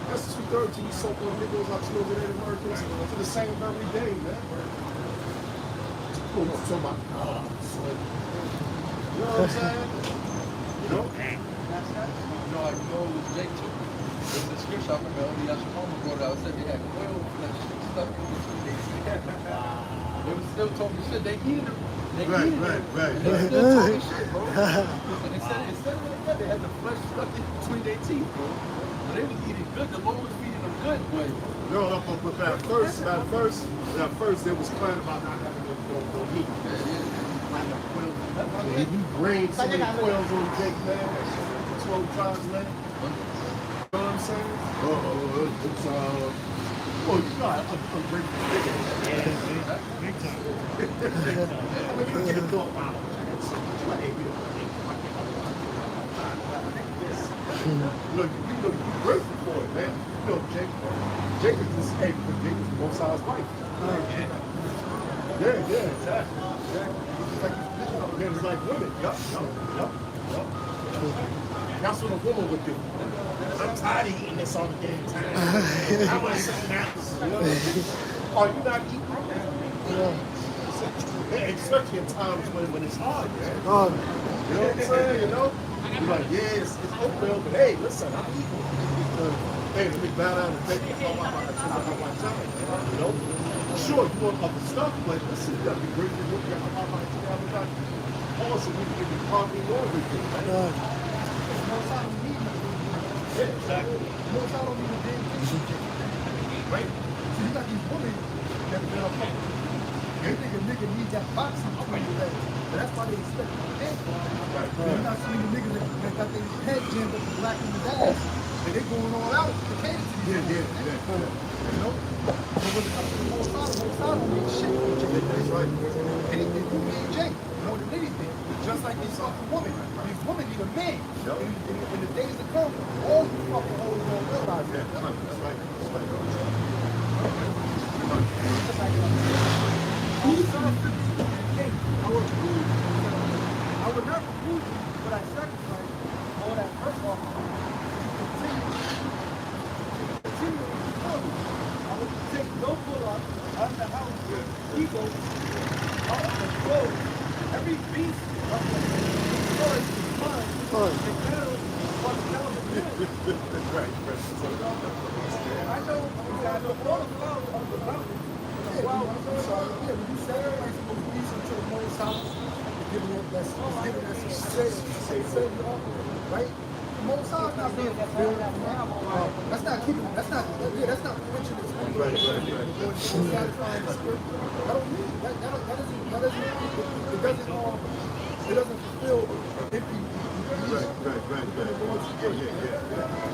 that's 2/3 of these so-called Negroes out here over there in Americans to the same every day, man. Talking about, son. You know what I'm saying? You know? I know it was Jake too. There's a scripture I remember only Yashimama brought out. It said they had quail flesh stuffed in between their teeth. They were still talking shit. They eating them. Right. They still talking shit, bro. And they said instead of that, they had the flesh stuck in between their teeth, bro. But they was eating good. The Lord was feeding them good, but At first, they was crying about not having no meat. He rained so many quails on Jake, man. 12 tribes, man. You know what I'm saying? It's well, you know, I'm ungrateful. Big time. I mean, you get a thought about it. Look, you're grateful for it, man. You know, Jake is this, Jake is both sides wife. Yeah, exactly. It's like women. Yup. That's what a woman would do. I'm tired of eating this all the damn time. I want something else. You know? Are you not eating? Yeah, especially in times when it's hard, man. You know what I'm saying? You know? You're like, yeah, it's oatmeal, but hey, listen, I'm eating. Hey, let me bow down and take it. You know? Sure, you want other stuff, but listen, you gotta be grateful for what you got. Also, we can give you coffee and everything, man. Yeah, exactly. Most I don't even damn thing. Right? So you got these women that they think a nigga needs that boxing between your legs. But that's why they expect you to dance. Right. You're not seeing the niggas that got their head jammed up and black in the ass. And they going all out to cater to these Yeah. You know? So when it comes to the most side don't mean shit. That's right. Anything you need Jake more than anything. Just like these fucking women. These women need a man. Yep. In the days to come, all you fucking hoes gonna realize that. That's right. I would not refuse you, but I sacrifice all that first off to continue to come. I would take no pull up out of the house, people, out of the road, every beast of the forest is mine, and cattle was down the hill. Right. I know all the flowers of the mountain. Wow, I'm sorry. Yeah, when you say everybody's supposed to be to the most house, giving us right? The most house not being fulfilled. That's not keeping. That's not quenching the spirit. Right. Satisfying the spirit. I don't need that. It doesn't fulfill empty. Right.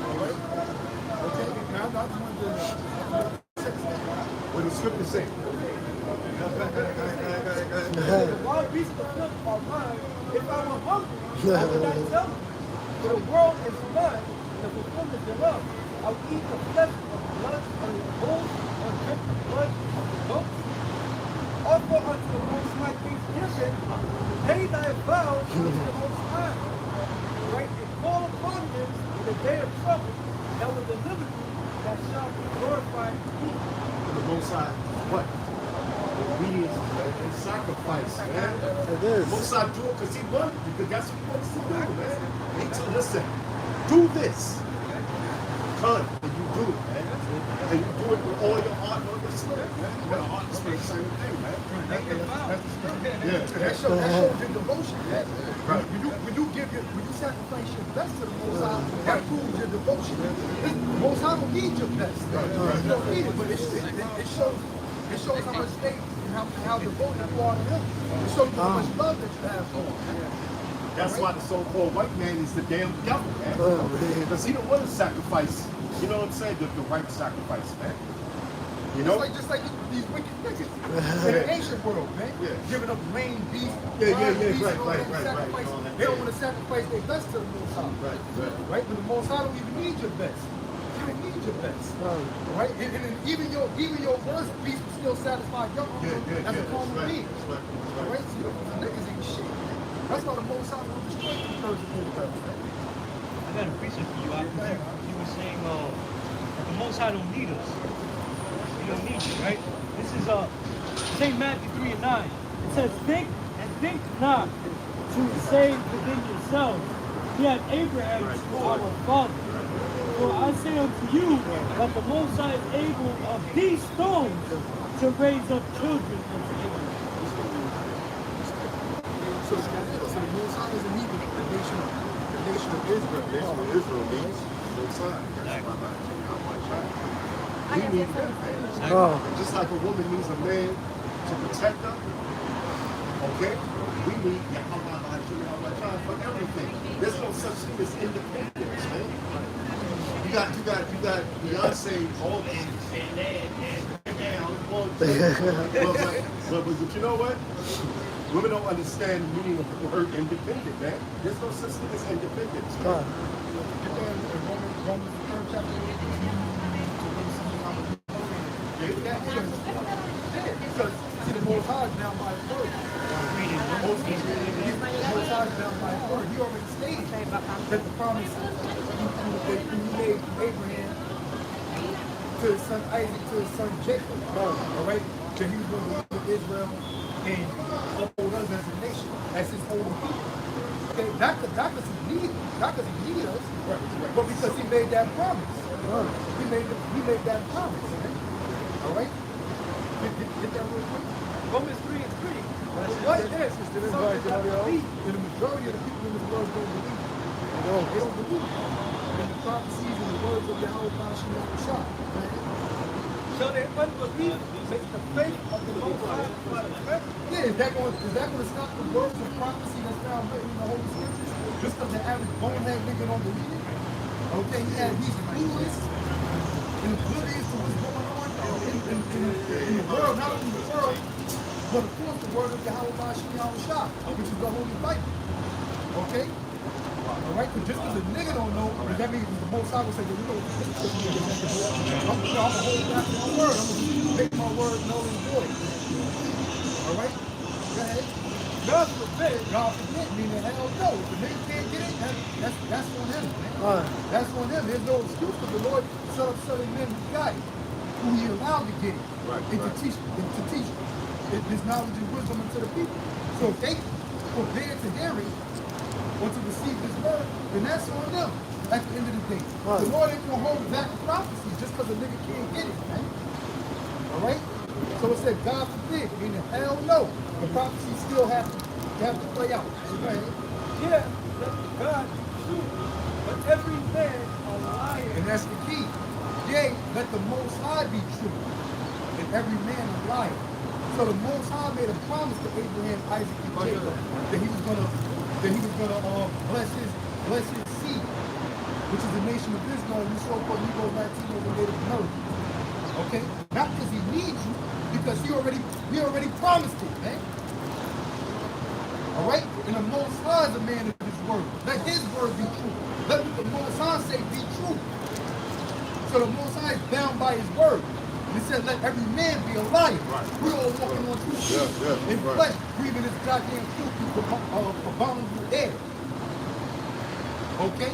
All right. Okay. Now I'm not going to. What the scripture say? The wild beasts of the field are mine. If I were hungry, I would not tell you. The world is mine, the fulfillment thereof. I will eat the flesh of the blood of the bulls and drink the blood of the goats. offer unto the Most High thanksgiving, pay thy vows unto the Most High, right? And call upon him in the day of trouble that will deliver you, that shall be glorified in thee. The Most High, what? Obedience and sacrifice, man. It is. The Most High do it because he wants, because that's what he wants to do, man. He told, listen, do this. Come, and you do it, man. And you do it with all your heart and all your spirit, man. You got a heart and spirit, same thing, man. Yeah. That shows your devotion, man. Right. When you sacrifice your best to the Most High, that proves your devotion. The Most High don't need your best. You don't need it, but it shows how much faith and how devoted you are to him. It shows you how much love that you have for him. That's why the so-called white man is the damn devil, man. Because he don't want to sacrifice, you know what I'm saying, the right sacrifice, man. You know? Just like these wicked niggas in the ancient world, man. Yeah. Giving up lame beef, Yeah, wild beef, right, and all right, that right, sacrifice. right. They don't want to sacrifice their best to the Most High. Right? But the Most High don't even need your best. He don't need your best. Right? And even your worst beast will still satisfy your hunger as a common being. Right? So the niggas ain't shit. That's why the Most High will destroy the person in the earth. I got a precept for you out there. You were saying that the Most High don't need us. He don't need you, right? This is St. Matthew 3 and 9. It says, think not to say within yourselves, yet Abraham is our father. For I say unto you that the Most High is able of these stones to raise up children unto Abraham. So the Most High doesn't need the nation of Israel. The nation of Israel needs both sides. We need them, man. Just like a woman needs a man to protect her, okay? We need Yahweh for everything. There's no such thing as independence, man. You got Beyonce all but you know what? Women don't understand the meaning of the word independent, man. There's no such thing as independence. Get there in Romans 3rd chapter. Because see, the Most High is now by his word. The Most High is now by his word. He already stated that the promise that he made Abraham to his son Isaac, to his son Jacob. All right? That he was going to lead Israel and uphold us as a nation, as his holy people. Okay? Not because he needed us, but because he made that promise. He made that promise. Okay? All right? Get that real quick. Romans 3 and 3. What is something that believe, and the majority of the people in this world don't believe. They don't believe in the prophecies and the words of Yahweh Bashem Yahushua. So they unbelief makes the faith of the Most High. Yeah, is that going to stop the words of prophecy that's found written in the Holy Scriptures? Just because the average bonehead nigga don't believe it? Okay, he's clueless and oblivious to what's going on in the world, not only the world, but of course the word of Yahweh Bashem Yahushua, which is the Holy Bible. Okay? Alright, but just because a nigga don't know, that means the Most High will say, you know, I'm going to hold back my word. I'm going to make my word null and void. Alright? Go ahead. God forbid, meaning hell no. If the nigga can't get it, that's on him, man. That's on him. There's no excuse for the Lord to set up certain men who got it, who he allowed to get it, to teach his knowledge and wisdom unto the people. So if they forbid to hear it, or to receive this word, then that's on them at the end of the day. The Lord ain't gonna hold back the prophecy just because a nigga can't get it, man. Alright? So it said, God forbid, meaning hell no. The prophecy still have to play out. Right? Yeah, let God be true. But every man a liar. And that's the key. Yea, let the Most High be true. And every man a liar. So the Most High made a promise to Abraham, Isaac, and Jacob that he was gonna bless his seed, which is the nation of Israel. You saw for Negroes, Latinos, and Native Americans. Okay? Not because he needs you, because he already promised it, man. Alright? And the Most High is a man of his word. Let his word be true. Let what the Most High say be true. So the Most High is bound by his word. It said, let every man be a liar. Right. We all walking on two feet. Yeah, In right. flesh, breathing this goddamn filthy, abominable air. Okay?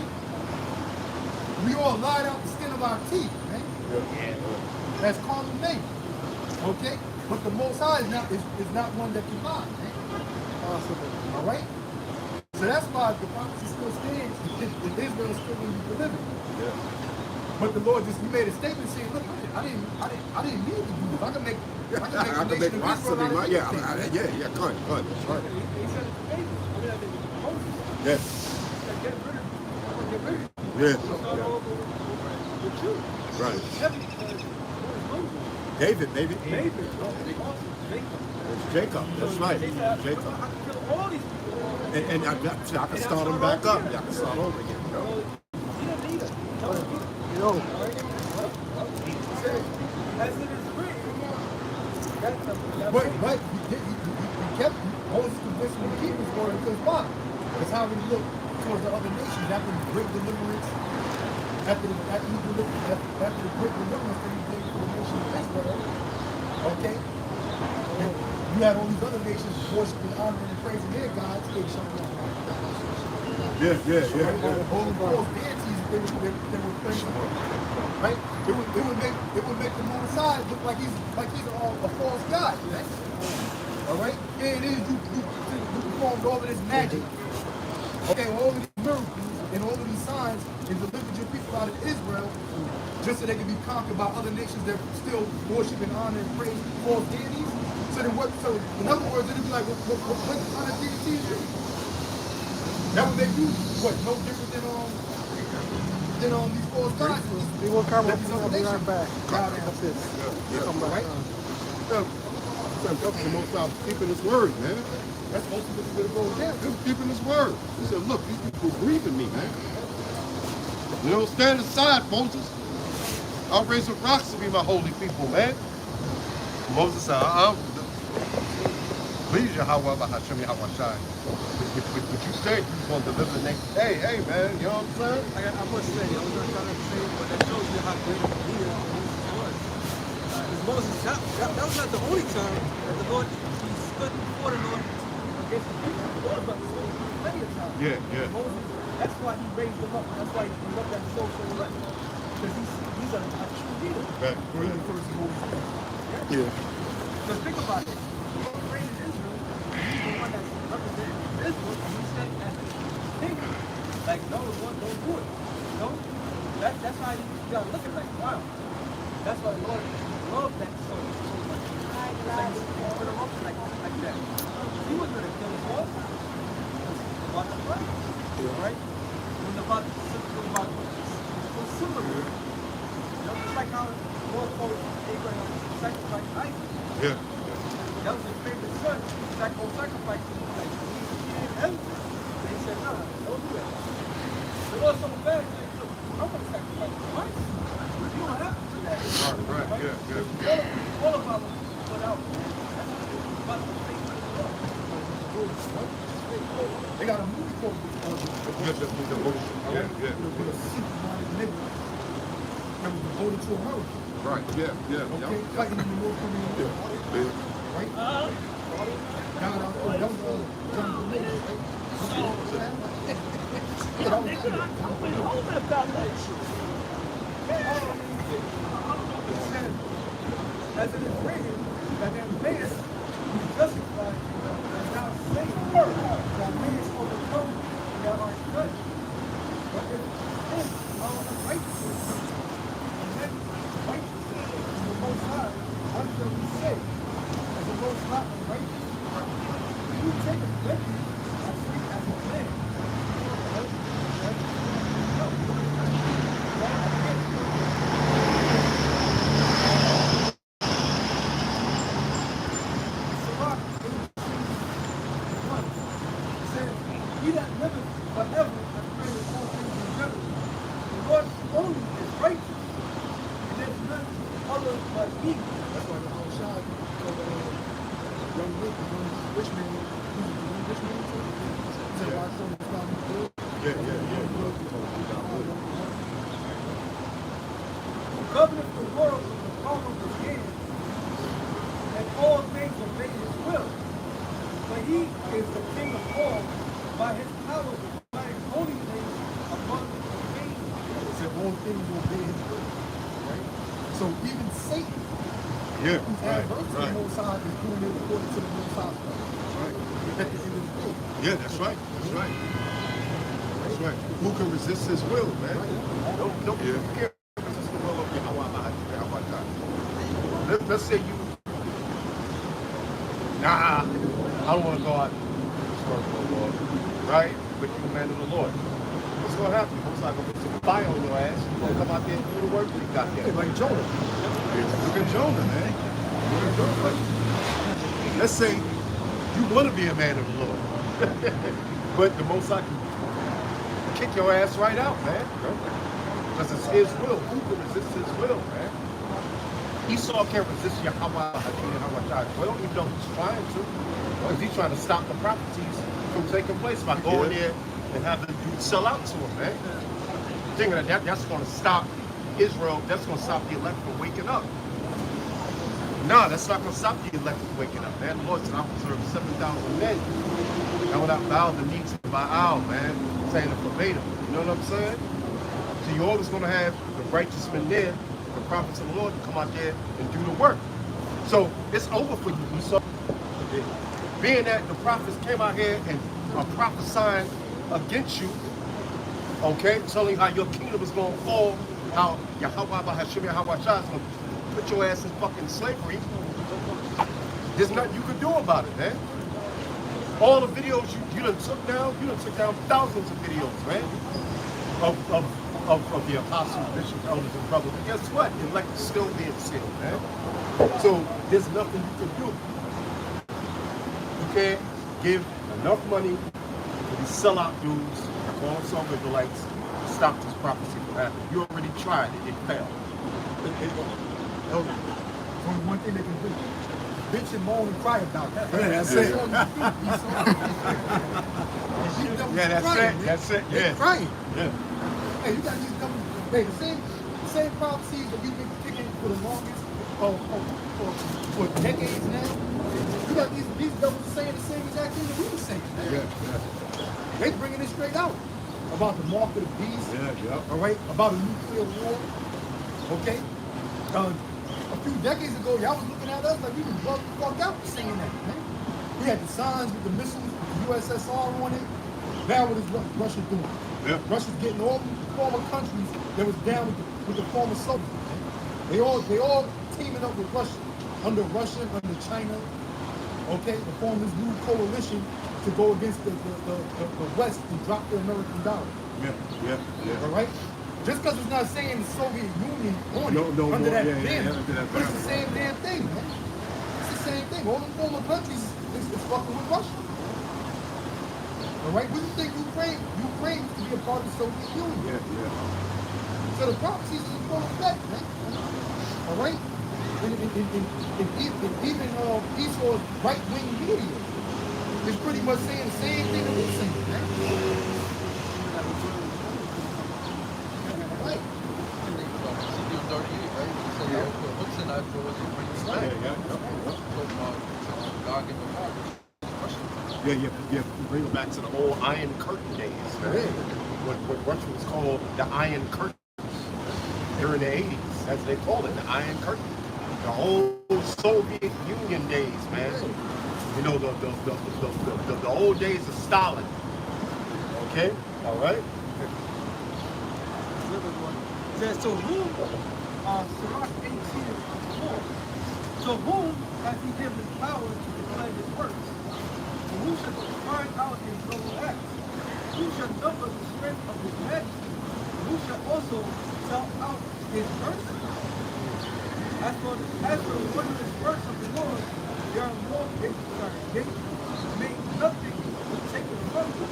We all lied out the skin of our teeth, man. That's carnal men. Okay? But the Most High is not one that can lie, man. All right? So that's why the prophecy still stands and Israel is still going to be delivered. Yeah. But the Lord he made a statement saying, look, I didn't need to do this. I can make I can make rocks to be my, yeah, yeah, go ahead, that's right. He said it to David. I mean, I think it's Moses. Yeah, He said, get rid of it. yeah, Start over with you. right. Heavy, Moses. David, maybe. David. Jacob. It's Jacob, that's right, They said, Jacob. I can kill all these people. And I can start him back up. Yeah, I can start over again. He didn't need it. Yo, As it is written. But he kept Moses convinced him to keep his word because why? That's how we look towards the other nations after the great deliverance, after the great deliverance that he did for the nation of Israel. Okay? And you had all these other nations worshiping, honoring, and praising their gods. Yeah. All of those deities they were praising. Right? It would make the Most High look like he's a false god, right? All right? Yeah, it is. You performed all of this magic. Okay, all of these miracles and all of these signs and delivered your people out of Israel just so they can be conquered by other nations that still worship and honor and praise false deities. So then what? So in other words, it'd be like, what kind of deities is it? That would make you what? No different than these false gods. we will come up. These We'll other be right nations. back. God, That's it. Come back. right? The Most High keeping his word, man. That's most of what it goes down. He's keeping his word. He said, look, these people grieving me, man. You don't stand aside, Moses. I'll raise up rocks to be my holy people, man. Moses said, please, Yahweh, Hashem, Yahweh Shai. But you said you want to deliver the nation. Hey, man, you know what I'm saying? I must say, I was going to try to say, but that shows you how great of a leader Moses was. Because Moses, that was not the only time that the Lord, he stood before the Lord against the people. He thought about this plenty of times. Yeah. Moses, that's why he raised them up. That's why he loved that soul so much. Because he's a true leader. Right. Yeah. Because think about it. The Lord created Israel. He's the one that's representing Israel. And he said as a king, like, no, Lord, don't do it. Don't. That's how you gotta look at it like, wow. That's why the Lord loved that soul so much. Like, he put him up like that. He wasn't going to kill his boss. About the fight. Right? When about similar. You know, just like how the Lord told Abraham to sacrifice Isaac. Yeah. That was his favorite son. Sacrifice him. Like, he didn't help him. And he said, no, don't do that. The Lord so bad, he said, look, I'm going to sacrifice you. Right? You don't have to do that. Right. Yeah. All of our put out. But the faith of the Lord. They got a movie called The devotion. Yeah. with a simple-minded nigga that was devoted to America. Right. Yeah. Okay, fighting in the North Korean War. Yeah. Right? God, that was John Delaney, right? As it is written, that their man is justified and now saved. That man is overcome and thou art judged. But if sin are unrighteousness, and then righteousness is the Most High, what shall we say? As the Most High unrighteous? You take a refuge and speak as a man. He that liveth forever and created all things in general. The Lord only is righteous. And there's none other but he. That's why the whole shot of young Nick, the young rich man, who's the young rich man too. Said, "I saw the cloud of good." Yeah. The covenant of the world is the power of his hand. Yeah, who's right, adverse to the right. Most High is doing it according to the Most High. Right. At the end of the day. Yeah, that's right. That's right. That's right. Who can resist his will, man? No, you can't resist the will of Yahweh. Let's say you, I don't want to go out and serve the Lord, right? But you're a man of the Lord. What's going to happen? Most likely going to put some fire on your ass. You're going to come out there and do the work you got there. Like Jonah. Look at Jonah, man. Look at Jonah. Let's say you want to be a man of the Lord. But the Most High can kick your ass right out, man. Because it's his will. Who can resist his will, man? Esau can't resist Yahweh, well, even though he's trying to. Because he's trying to stop the prophecies from taking place by going there and having dudes sell out to him, man. Thinking that's going to stop Israel, that's going to stop the elect from waking up. No, that's not going to stop the elect from waking up, man. The Lord said, I preserve 7,000 men. And without bow the knee to Baal, man, saying it verbatim. You know what I'm saying? So you're always going to have the righteous men there, the prophets of the Lord, to come out there and do the work. So it's over for you, Esau. Being that the prophets came out here and are prophesying against you, okay, telling how your kingdom is going to fall, how Yahweh Hashem Yahweh Shah is going to put your ass in fucking slavery. There's nothing you can do about it, man. All the videos you done took down, you done took down thousands of videos, man, of the apostles, bishops, elders, and brothers. But guess what? The elect is still being sealed, man. So there's nothing you can do. You can't give enough money to these sellout dudes, call themselves Israelites, to stop this prophecy from happening. You already tried it, it failed. Only one thing they can do. Bitch and moan and cry about that. Yeah, that's it. Yeah, that's it. They're Yeah. crying. Yeah. Hey, you got these double, hey, the same prophecies that we've been kicking for the longest, for decades now. You got these doubles saying the same exact thing that we were saying. Yeah. They bringing it straight out about the mark of the beast. Yeah. All right, about a nuclear war. Okay. A few decades ago, y'all was looking at us like we was bugged the fuck out for saying that, man. We had the signs with the missiles, with the USSR on it. Now what is Russia doing? Yeah. Russia's getting all the former countries that was down with the former Soviets. They all teaming up with Russia, under China, okay, to form this new coalition to go against the West and drop the American dollar. Yeah. All right? Just because it's not saying the Soviet Union on it, No, under that yeah, banner, under that but it's the banner. same damn thing, man. It's the same thing. All the former countries is fucking with Russia. All right? What do you think Ukraine used to be a part of the Soviet Union? Yeah. So the prophecies is in full effect, man. All right? And even Esau's right-wing media is pretty much saying the same thing that we're saying, man. Right. Ezekiel 38, right? He said, I will put hooks in thy jaws and bring you back. God give him back. Yeah. Bring it back to the old Iron Curtain days, man. Yeah. What Russia was called the Iron Curtain during the 80s. As they call it, the Iron Curtain. The old Soviet Union days, man. You know, the old days of Stalin. Okay? All right? Says, to whom, Sirach 18:4, to whom has he given power to declare his works? And who shall find out his noble acts? Who shall number the strength of his majesty? And who shall also tell out his mercy? As for the wondrous works of the Lord, there are more they make nothing to take it from them,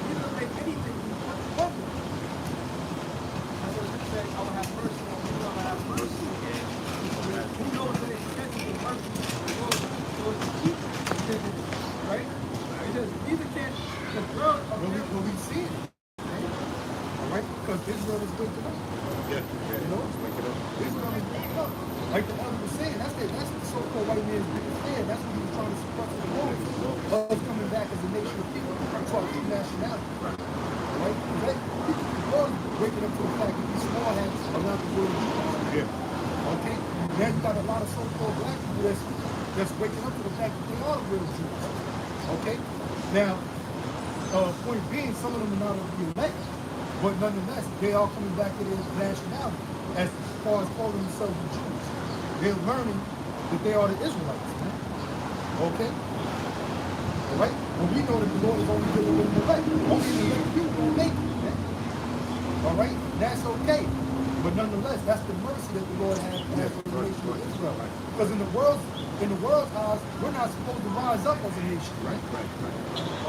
neither make anything to put from them. That's what it says, I will have mercy on you, I will have mercy. Who knows the extent of the mercy of the Lord towards his people? Right? Because neither can the blood of them. Well, we see it. All right? Because Israel is waking up. Yeah. You know, it's waking up. Israel is waking up. Like the other was saying, that's the so-called white man's biggest fear. That's what he was trying to suppress the Lord. Us coming back as a nation of people to our true nationality. Right? The Lord is waking up to the fact that these small hats are not the word of God. Yeah. Okay? Now you got a lot of so-called just waking up to the fact that they are the real Jews. Okay? Now, point being, some of them are not of the elect, but nonetheless, they are coming back to their nationality as far as calling themselves the Jews. They're learning that they are the Israelites. Man. Okay? All right? Well, we know that the Lord is only dealing with the elect. Only the elect people will make it. Man. All right? That's okay. But nonetheless, that's the mercy that the Lord has for the nation of Israel. Because in the world's eyes, we're not supposed to rise up as a nation. Right.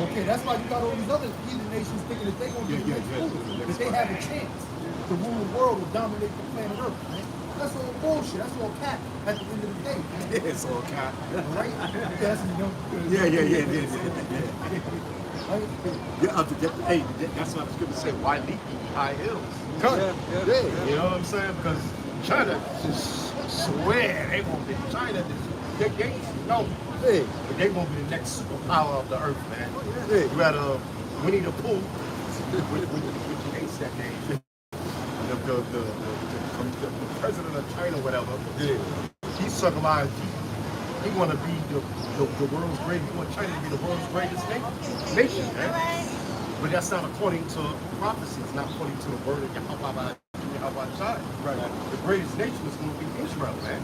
Okay, that's why you got all these other heathen nations thinking that they're going to be the next ruler, that they have a chance to rule the world or dominate the planet Earth. Man. That's all bullshit. That's all cap at the end of the day. Man. Yeah, it's all cap. Right? That's, Hey, that's what I was going to say. Why leap high hills? Yeah. You know what I'm saying? Because China just swear they won't be. China, they know. Hey. But they won't be the next superpower of the earth, man. Hey. You had Winnie the Pooh, which hates that name. The president of China, whatever. He civilized. He want to be the world's greatest. He want China to be the world's greatest nation, man. But that's not according to prophecy. It's not according to the word of Yahweh. Right. The greatest nation is going to be Israel, man.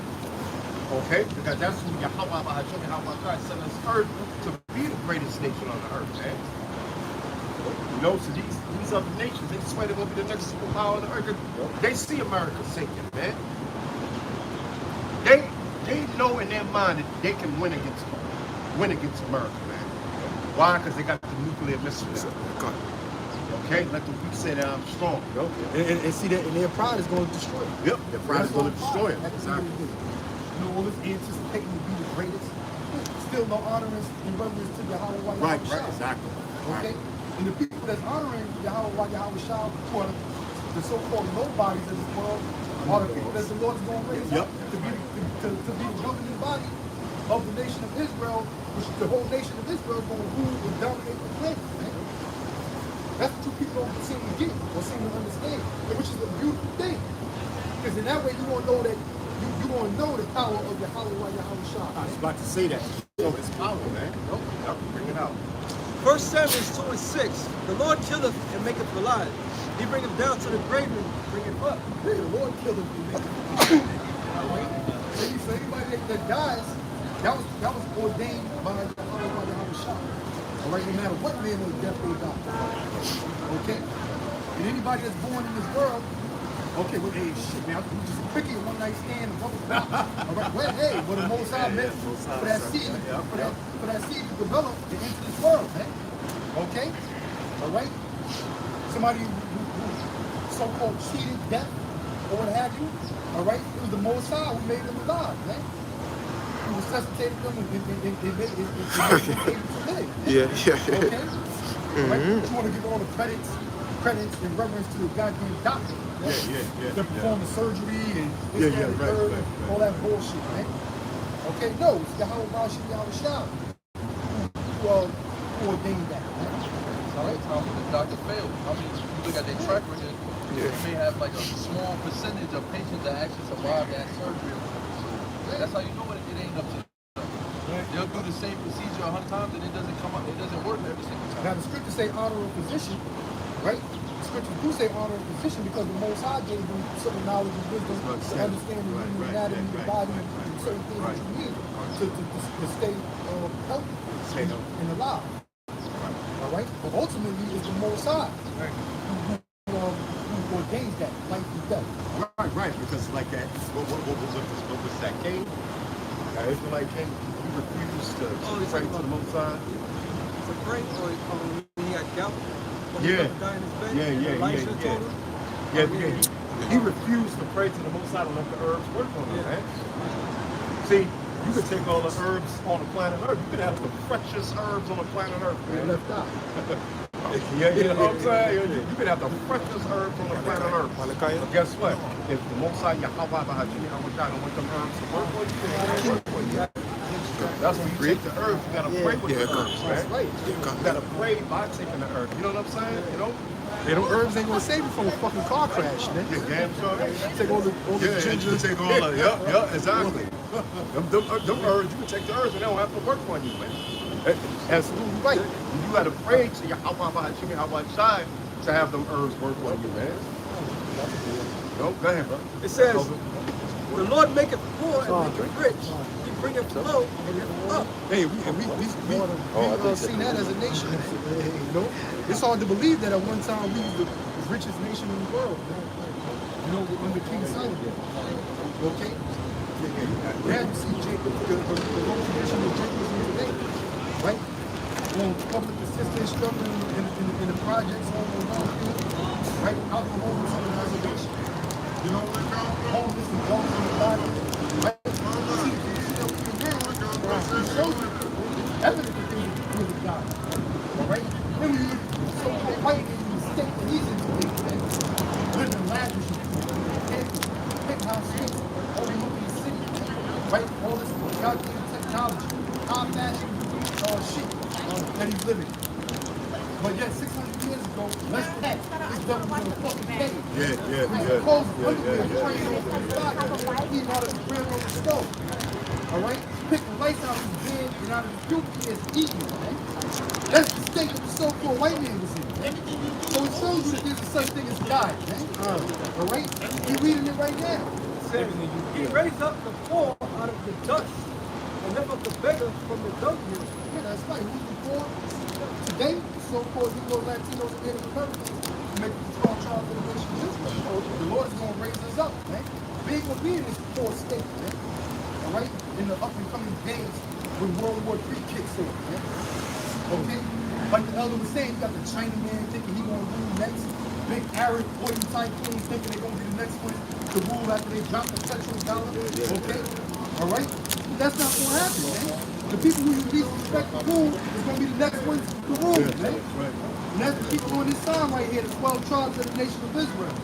Okay? Because that's who Yahweh sent us earth to be the greatest nation on the earth, man. You know, so these other nations, they swear they're going to be the next superpower on the earth. They see America sinking, man. They know in their mind that they can win against America, man. Why? Because they got the nuclear missiles. Okay, let the weak say that I'm strong. And see that, and their pride is going to destroy it. Yep, their pride is going to destroy it. Exactly. You know, all this anticipating to be the greatest, still no honor and reverence to Yahweh. Right, exactly. Okay, and the people that's honoring Yahweh Shah, who are the so-called nobodies in this world, are the people that the Lord is going to raise up to be the governing body of the nation of Israel, which the whole nation of Israel is going to rule and dominate the planet. Man. That's what you people don't seem to get or seem to understand, which is a beautiful thing. Because in that way, you won't know that you won't know the power of Yahweh Shah. I was about to say that. Show his power, man. Bring it out. 1 Samuel 2:6. The Lord killeth and maketh alive. He bringeth down to the grave and bringeth up. Hey, the Lord killed him. So anybody that dies, that was ordained by Yahweh Shah. All right, no matter what man or death they die. Okay? And anybody that's born in this world, okay, well, hey, shit, man, I'm just picking a one-night stand and double down. All right, well, hey, what the Most High meant for that seed, for that seed to develop to enter this world, man. Okay? All right? Somebody who so-called cheated death or what have you, all right? It was the Most High who made them alive, man. He resuscitated them and made them able to live. Yeah. Okay? All right? You want to give all the credits and reverence to the goddamn doctor. Yeah. That perform the surgery and this, that, and the third, and all that bullshit, man. Okay, no, it's Yahweh Shah who ordained that, man. All right, the doctor failed. I mean, you look at their track record, you may have like a small percentage of patients that actually survive that surgery. That's how you know it ain't up to them. They'll do the same procedure 100 times and it doesn't work every single time. Now the scriptures say honor a physician, right? The scriptures do say honor a physician because the Most High gave them certain knowledge and wisdom to understand the human anatomy, the body, and certain things that you need to stay healthy and alive. All right? But ultimately, it's the Most High who ordains that, life and death. Right, because like that, what was that king? That Israelite king, he refused to pray to the Most High. To pray, or when he got gout. He refused to pray to the Most High to let the herbs work on him, man. See, you could take all the herbs on the planet Earth. You could have the freshest herbs on the planet Earth, man. Left out. You know what I'm saying? You could have the freshest herbs on the planet Earth. But guess what? If the Most High Yahweh don't want them herbs to work for you, they can't work for you. That's when you take the herbs, you gotta pray with the herbs, man. You gotta pray by taking the herbs. You know what I'm saying? You know? Hey, them herbs ain't gonna save you from a fucking car crash, man. You're damn sure. Take all the ginger. Take all of it. Yep, exactly. them herbs, you can take the herbs and they don't have to work on you, man. Absolutely right. You got to pray to your How Shai to have them herbs work on you, man. No, go ahead, bro. It says, the Lord maketh poor and maketh rich. He bringeth low and lifteth up. Hey, we seen that as a nation. You know, it's hard to believe that at one time we were the richest nation in the world. You know, under King Solomon. Okay? Now you see Jacob, the whole tradition of Jacob is today. Right? On public assistance struggling in the projects all around here. Right? Out the homeless on the reservation. You know, homeless and dogs on the body. Right? See, it shows you evidence that things are really God. Alright? Then we look at so-called white man in the state that he's in today. Living lavishly. Penthouse suites overlooking the city. Right? All this goddamn technology, high fashion, shit that he's living. But yet 600 years ago, less than that, this devil was in a fucking cave. He's out of the grill on the stove. Alright? Pick the lights out of his bed and out of his puke is eating, right? That's the state that the so-called white man was in. So it shows you that there's a such thing as God, man. Alright? You're reading it right now. It says, he raised up the poor out of the dust and lift up the beggar from the dunghill. Yeah, that's right. Who's the poor? Today, the so-called Negro Latinos and Native Americans make the strong child of the nation of Israel. The Lord is going to raise us up, man. Big will be in this poor state, man. Alright? In the up and coming days when World War III kicks in, man. Okay? Like the elder was saying, you got the Chinaman thinking he's going to rule next. Big Arab oil tycoons thinking they're going to be the next ones to rule after they drop the $1 okay? Alright? That's not going to happen, man. The people who you least expect to rule is going to be the next ones to rule, man. And that's the people on this sign right here, the 12 tribes of the nation of Israel.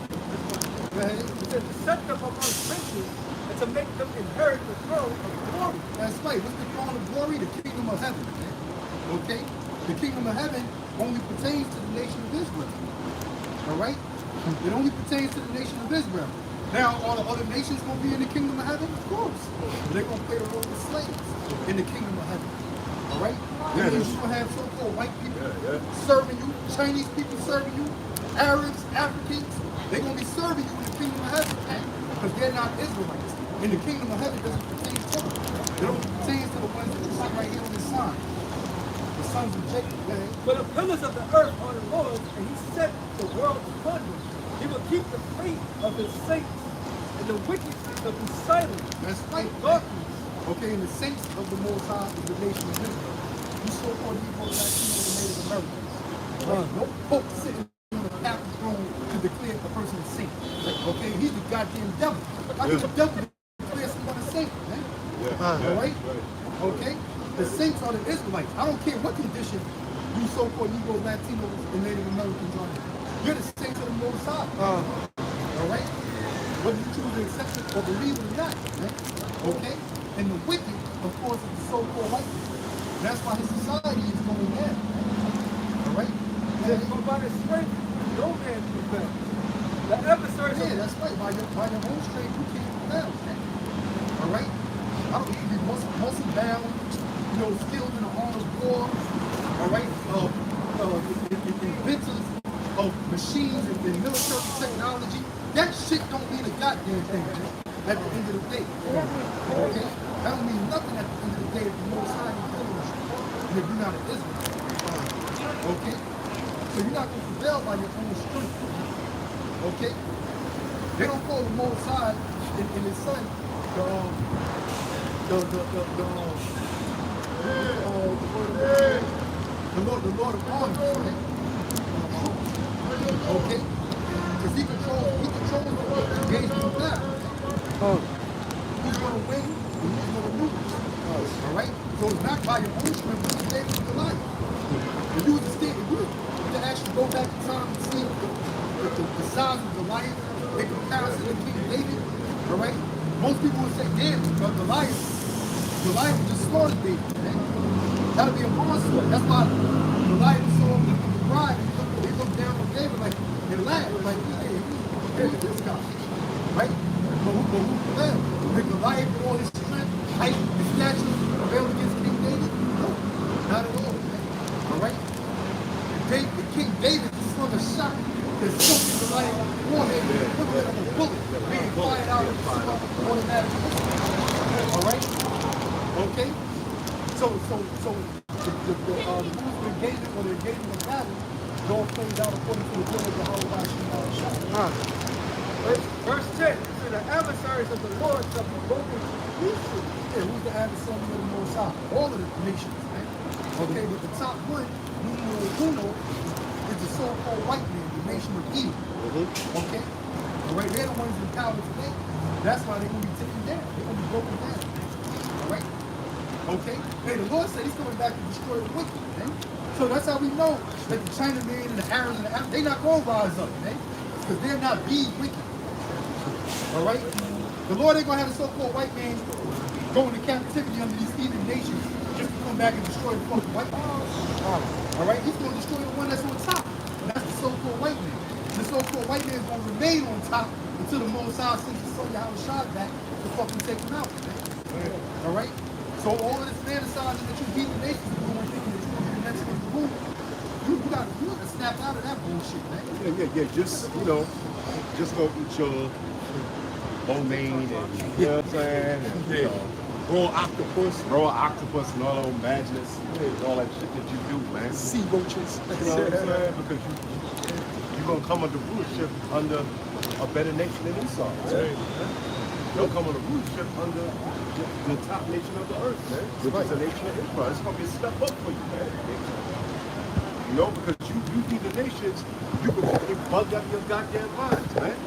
Go ahead. It says, to set them among princes and to make them inherit the throne of glory. That's right. What's the throne of glory? The kingdom of heaven, man. Okay? The kingdom of heaven only pertains to the nation of Israel. Alright? It only pertains to the nation of Israel. Now, are the other nations going to be in the kingdom of heaven? Of course. They're going to play the role of slaves in the kingdom of heaven. Alright? That means you're going to have so-called white people serving you, Chinese people serving you, Arabs, Africans. They're going to be serving you in the kingdom of heaven. Because they're not Israelites. And the kingdom of heaven doesn't pertain to them. It only pertains to the ones that you see right here on this sign. The sons of Jacob. For the pillars of the earth are the Lord's, and he set the world upon them. He will keep the faith of his saints, and the wicked shall be silent. That's right. Darkness. Okay, and the saints of the Most High is the nation of Israel. You so-called Negro Latinos and Native Americans. Right? No folks sitting on the Capitol throne to declare a person a saint. Okay, he's the goddamn devil. How can the devil declare someone a saint, man? Alright? Okay? The saints are the Israelites. I don't care what condition you so-called Negro Latinos and Native Americans are in. You're the saints of the Most High. Alright? Whether you choose to accept it or believe it or not, man. Okay? And the wicked, of course, is the so-called white man. That's why his society is going down. Alright? For by the strength, no man prevails. The adversaries Yeah, that's right. By your own strength, you can't prevail, man. Alright? I don't need to be muscle bound, you know, skilled in the art of war. Alright? Inventors of machines and military technology. That shit don't mean a goddamn thing, man. At the end of the day. Okay? That don't mean nothing at the end of the day if the Most High is killing you. And if you're not an Israelite. Okay? So you're not going to prevail by your own strength. Okay? They don't call the Most High and his son the Lord of armies, right? Okay? Because he controls the engagement of battle. Who's going to win and who's going to lose. Alright? So it's not by your own strength, but it's based on your life. If you was to stand, if you were to actually go back in time and see the size of Goliath in comparison to King David, alright? Most people would say, damn, but Goliath just slaughtered David, man. That'll be a monster. That's why Goliath saw him in the bride. He looked down on David like, and laughed, like, hey, this guy, right? But who prevailed? With Goliath with all his strength, King David slung a shot that soaked the light on the forehead, equivalent of a bullet being fired out of the automatic. All right? Okay? So the rules of engagement or the engagement of battle don't play out according to the will of the Shah. Verse 10. So the adversaries of the Lord shall be broken to pieces. Yeah, who's the adversary of the Most High? All of the nations, right? Okay, but the top one, Nuno, is the so-called white man, the nation of Edom. Okay? All right, they're the ones in power today. That's why they're going to be taken down. They're going to be broken down. All right? Okay? Hey, the Lord said he's coming back to destroy the wicked, man. So that's how we know that the Chinaman and the Arabs and the they're not going to rise up, man. Because they're not being wicked. All right? The Lord ain't going to have a so-called white man go into captivity under these heathen nations just to come back and destroy the fucking white man. All right? He's going to destroy the one that's on top. And that's the so-called white man. And the so-called white man is going to remain on top until the Most High sends his son Yahweh Shah back to fucking take him out. Man. All right? So all of this fantasizing that you heathen nations are doing, thinking that you're going to be the next one to rule, you got to snap out of that bullshit, man. Yeah. Just, just go eat your lo mein and, you know what I'm saying? And, raw octopus and all those madness, all that shit that you do, man. Sea roaches. You know what I'm saying? Because you're going to come under rulership under a better nation than Esau, right? You'll come under rulership under the top nation of the earth, man. Which is the nation of Israel. It's going to be a step up for you, man. You know, because you be the nations, you can fucking bug out your goddamn minds, man.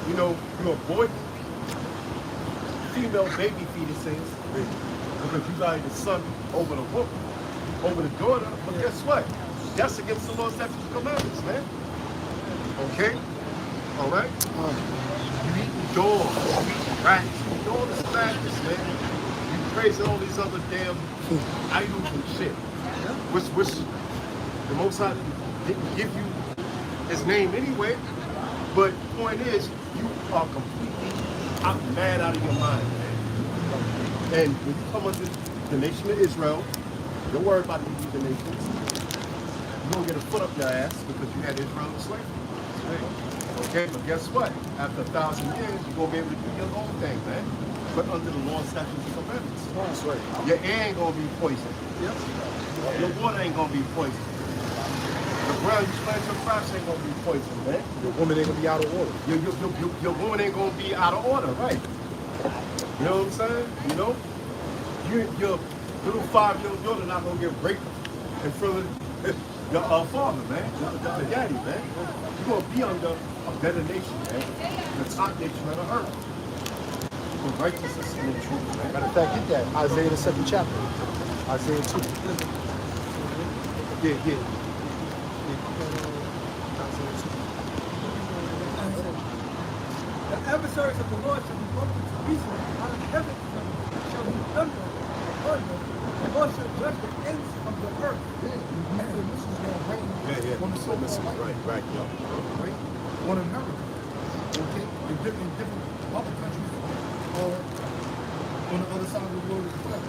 You know, you avoid female baby fetuses because you got the son over the woman, over the daughter. But guess what? That's against the Lord's statutes and commandments, man. Okay? All right? You eat dogs, you eat rats, you eat all this madness, man. You praising all these other damn idols and shit. Which the Most High didn't give you his name anyway. But the point is, you are completely mad out of your mind, man. And when you come under the nation of Israel, don't worry about these other nations. You're going to get a foot up your ass because you had Israel in slavery. Okay, but guess what? After 1,000 years, you're going to be able to do your own thing, man. But under the law, statutes, and commandments. That's right. Your air ain't going to be poisoned. Yep. Your water ain't going to be poisoned. The ground you plant your crops ain't gonna be poisoned, man. Your woman ain't gonna be out of order. Your woman ain't gonna be out of order, right? You know what I'm saying? You know? Your little 5-year-old daughter not gonna get raped in front of your father, man. The daddy, man. You're gonna be under a better nation, man. The top nation of the earth. For righteousness and the truth, man. Matter of fact, get that. Isaiah the 2nd chapter. Isaiah 2. Yeah. The adversaries of the Lord shall be broken to pieces. Out of heaven shall be thunder. The Lord shall judge the ends of the earth. This is going to rain on the so-called white man. Right. Right? On America. Okay? In different other countries or on the other side of the world as well.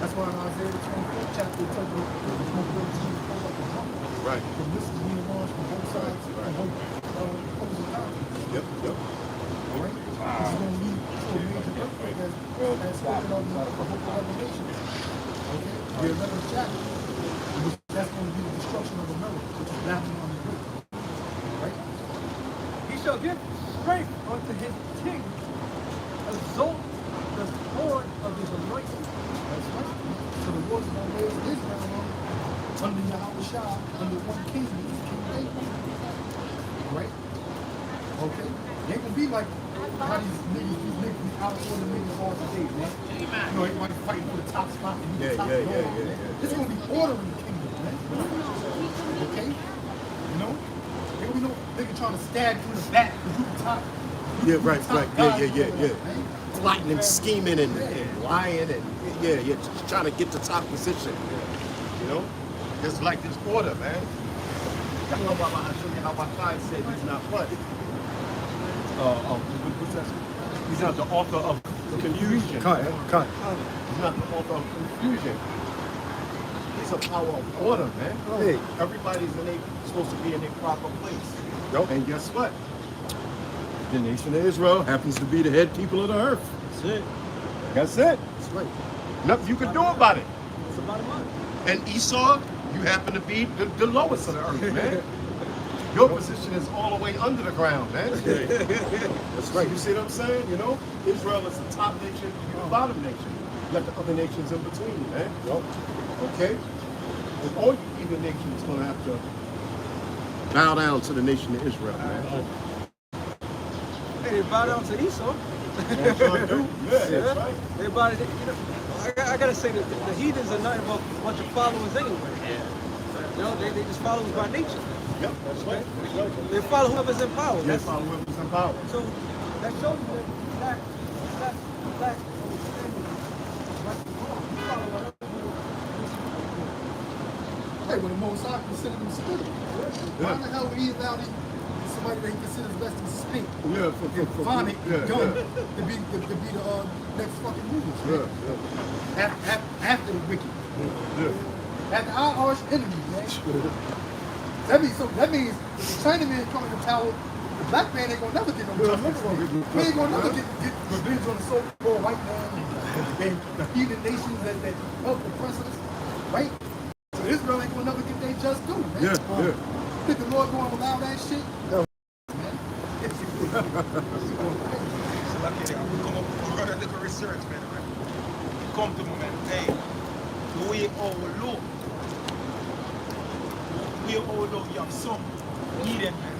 That's why in Isaiah the 24th chapter it tells you the smoke will change like a drum. Right. The missiles being launched from both sides and both opposing countries. Yep. All right? This is going to lead to a major earthquake as spoken of in the book of Revelations. Okay? The 11th chapter. That's going to be the destruction of America, which is Babylon the Great. Right? He shall give strength unto his king, exalt the horn of his anointing. That's right. So the Lord's going to raise Israel under Yahweh Shah, under one king, King David. Right? Okay? They ain't going to be like how these niggas out of order niggas are today, man. You know, everybody fighting for the top spot. And the top dog, man. This is going to be order in the kingdom, man. Okay? You know? There will be no nigga trying to stab you in the back because you the top. Yeah, right. Yeah. Plotting and scheming and lying and just trying to get the top position. You know? It's like this order, man. How my client said he's not what? What's that? He's not the author of confusion. Cut. He's not the author of confusion. He's It's a power of order, man. Hey. Everybody's supposed to be in their proper place. Yep. And guess what? The nation of Israel happens to be the head people of the earth. That's it. That's it. That's right. Nothing you can do about it. It's about a month. And Esau, you happen to be the lowest of the earth, man. Your position is all the way under the ground, man. That's right. You see what I'm saying? You know, Israel is the top nation, you're the bottom nation. You got the other nations in between, man. Yep. Okay? And all you heathen nations gonna have to bow down to the nation of Israel, man. Hey, they bow down to Esau. That's what I do. Yeah, that's right. They bow down. You know, I gotta say that the heathens are nothing but a bunch of followers anyway. You know, they just followers by nature. Yep, that's right. That's right. They follow whoever's in power. They That's, follow whoever's in power. so that shows you that black understanding. Hey, when the Most High considered them spirit. Why the hell would he allow somebody that he considers less than stink? Yeah, Vomit, yeah, gum, yeah. to be the next fucking movers, Yeah, man. yeah. After the wicked. Yeah. After our arch enemy, man. That means if the Chinaman come in the tower, the black man ain't gonna never get no justice. He ain't gonna never get revenge on the so-called white man and the heathen nations that help oppress us, right? So Israel ain't gonna never get their just due, man. Yeah, yeah. Think the Lord gonna allow that shit? No. Man. We're gonna do a research, man. Come to me, man. Hey, the way overlook. The way overlook, you have some needed, man.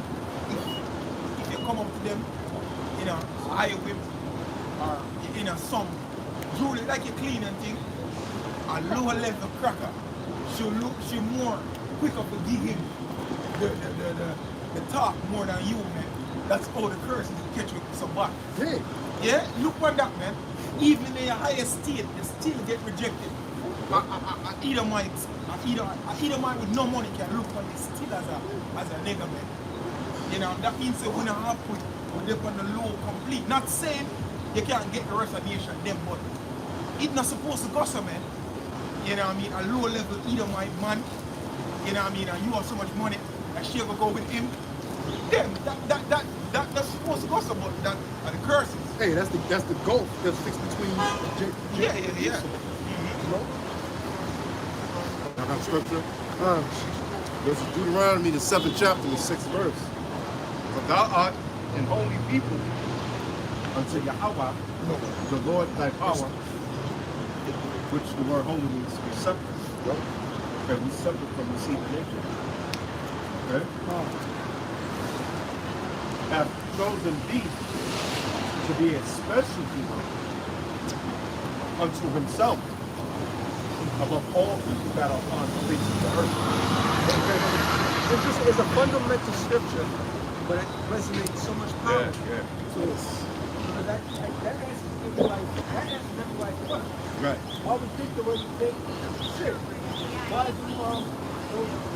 If you come up to them in a high whip or in a some jewelry like you clean and thing, a lower level cracker, she more quicker to give him the talk more than you, man. That's all the curses you catch with some back. Hey. Yeah, look on that, man. Even in your highest state, you still get rejected. Edomite with no money can look on it still as a nigga, man. You know, that means that we don't have to put them on the low complete. Not saying you can't get the rest of the nation, them, but it's not supposed to go so, man. You know what I mean? A low level Edomite man, you know what I mean? And you have so much money, that she will go with him. Them, that's supposed to go so, but that are the curses. Hey, that's the gulf that's fixed between Yeah. you know? I got scripture. This is Deuteronomy, the 7th chapter, the 6th verse. For thou art an holy people unto Yahweh, the Lord thy power, which the word holy means to be separate. Okay, we separate from the seed nation. Okay? Have chosen thee to be a special people unto himself above all people that are upon the face of the earth. it's a fundamental scripture, but it resonates so much power. Yeah. So that answers everybody's question. Right. Why we think the way we think? Shit. Why do those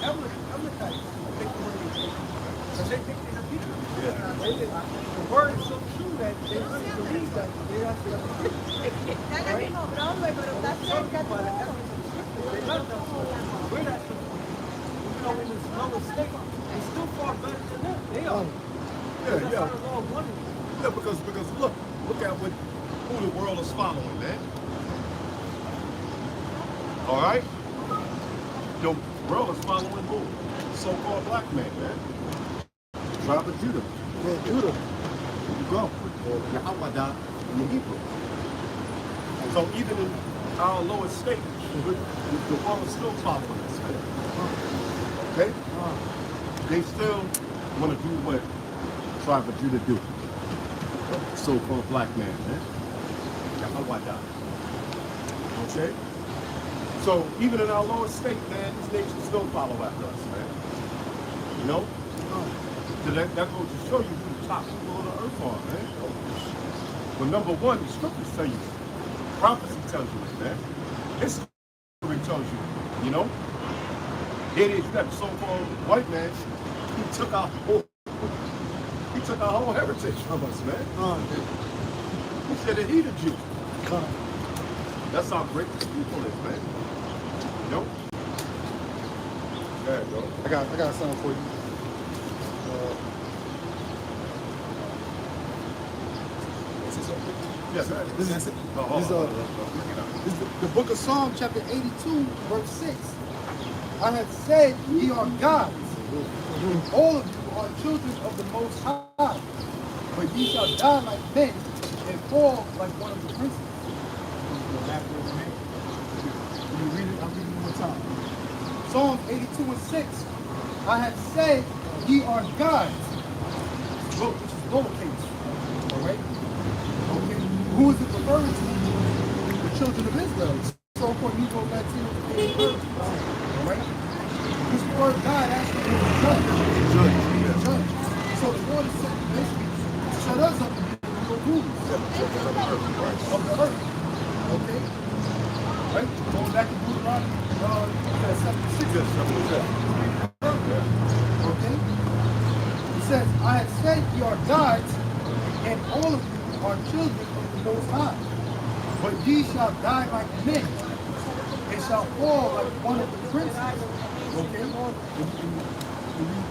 Amalekites think the way they think? Because they think they're people. The word is so true that they really believe that they have to right? Some people are the evidence of the scripture. They love them. We're not, in this lower state, they still far better than them. They are. That's Yeah. how it's all one. Yeah, because look at who the world is following, man. All right? The world is following who? So-called black man, man. Tribe of Judah. Yeah, Judah. Here you go. Yahweh in the Hebrew. So even in our lowest state, the world is still following us, man. Okay? They still want to do what Tribe of Judah do. So-called black man, man. Yahweh. Okay? So even in our lowest state, man, these nations still follow after us, man. You know? So that goes to show you who the top people on the earth are, man. But number one, the scriptures tell you, prophecy tells you it, man. History tells you, you know? It is that so-called white man, he took our whole heritage from us, man. He said that he the Jew. That's how great this people is, man. You know? There you go. I got something for you. Yes, This is the book of Psalm, chapter 82, verse 6. I have said, ye are gods, all of you are children of the Most High, but ye shall die like men and fall like one of the princes. Let me read it. I'll read it one more time. Psalm 82 and 6. I have said, ye are gods, which is lowercase. All right. Okay. Who is it referring to? The children of Israel. So for Negro, Latino, and Virgins. All right. This word God actually means judge. Judge. So the Lord is saying basically set us up to be the rulers of the earth. Okay. Right. Going back to Deuteronomy 7:6. Okay. It says, I have said ye are gods, and all of you are children of the Most High. But ye shall die like men, and shall fall like one of the princes. Okay?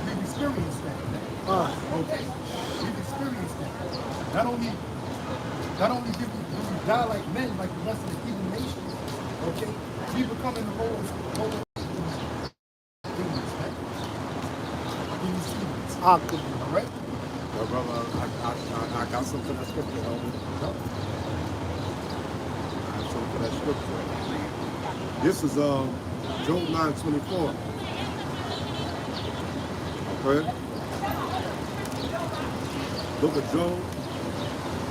We've experienced that. Okay? We've experienced that. Not only do we die like men, like the rest of the heathen nations, okay? We become in the lowest demons, right? These demons. All right? Well, brother, I got something for the scripture. I got something for that scripture. This is Job 9:24. Okay. Book of Job,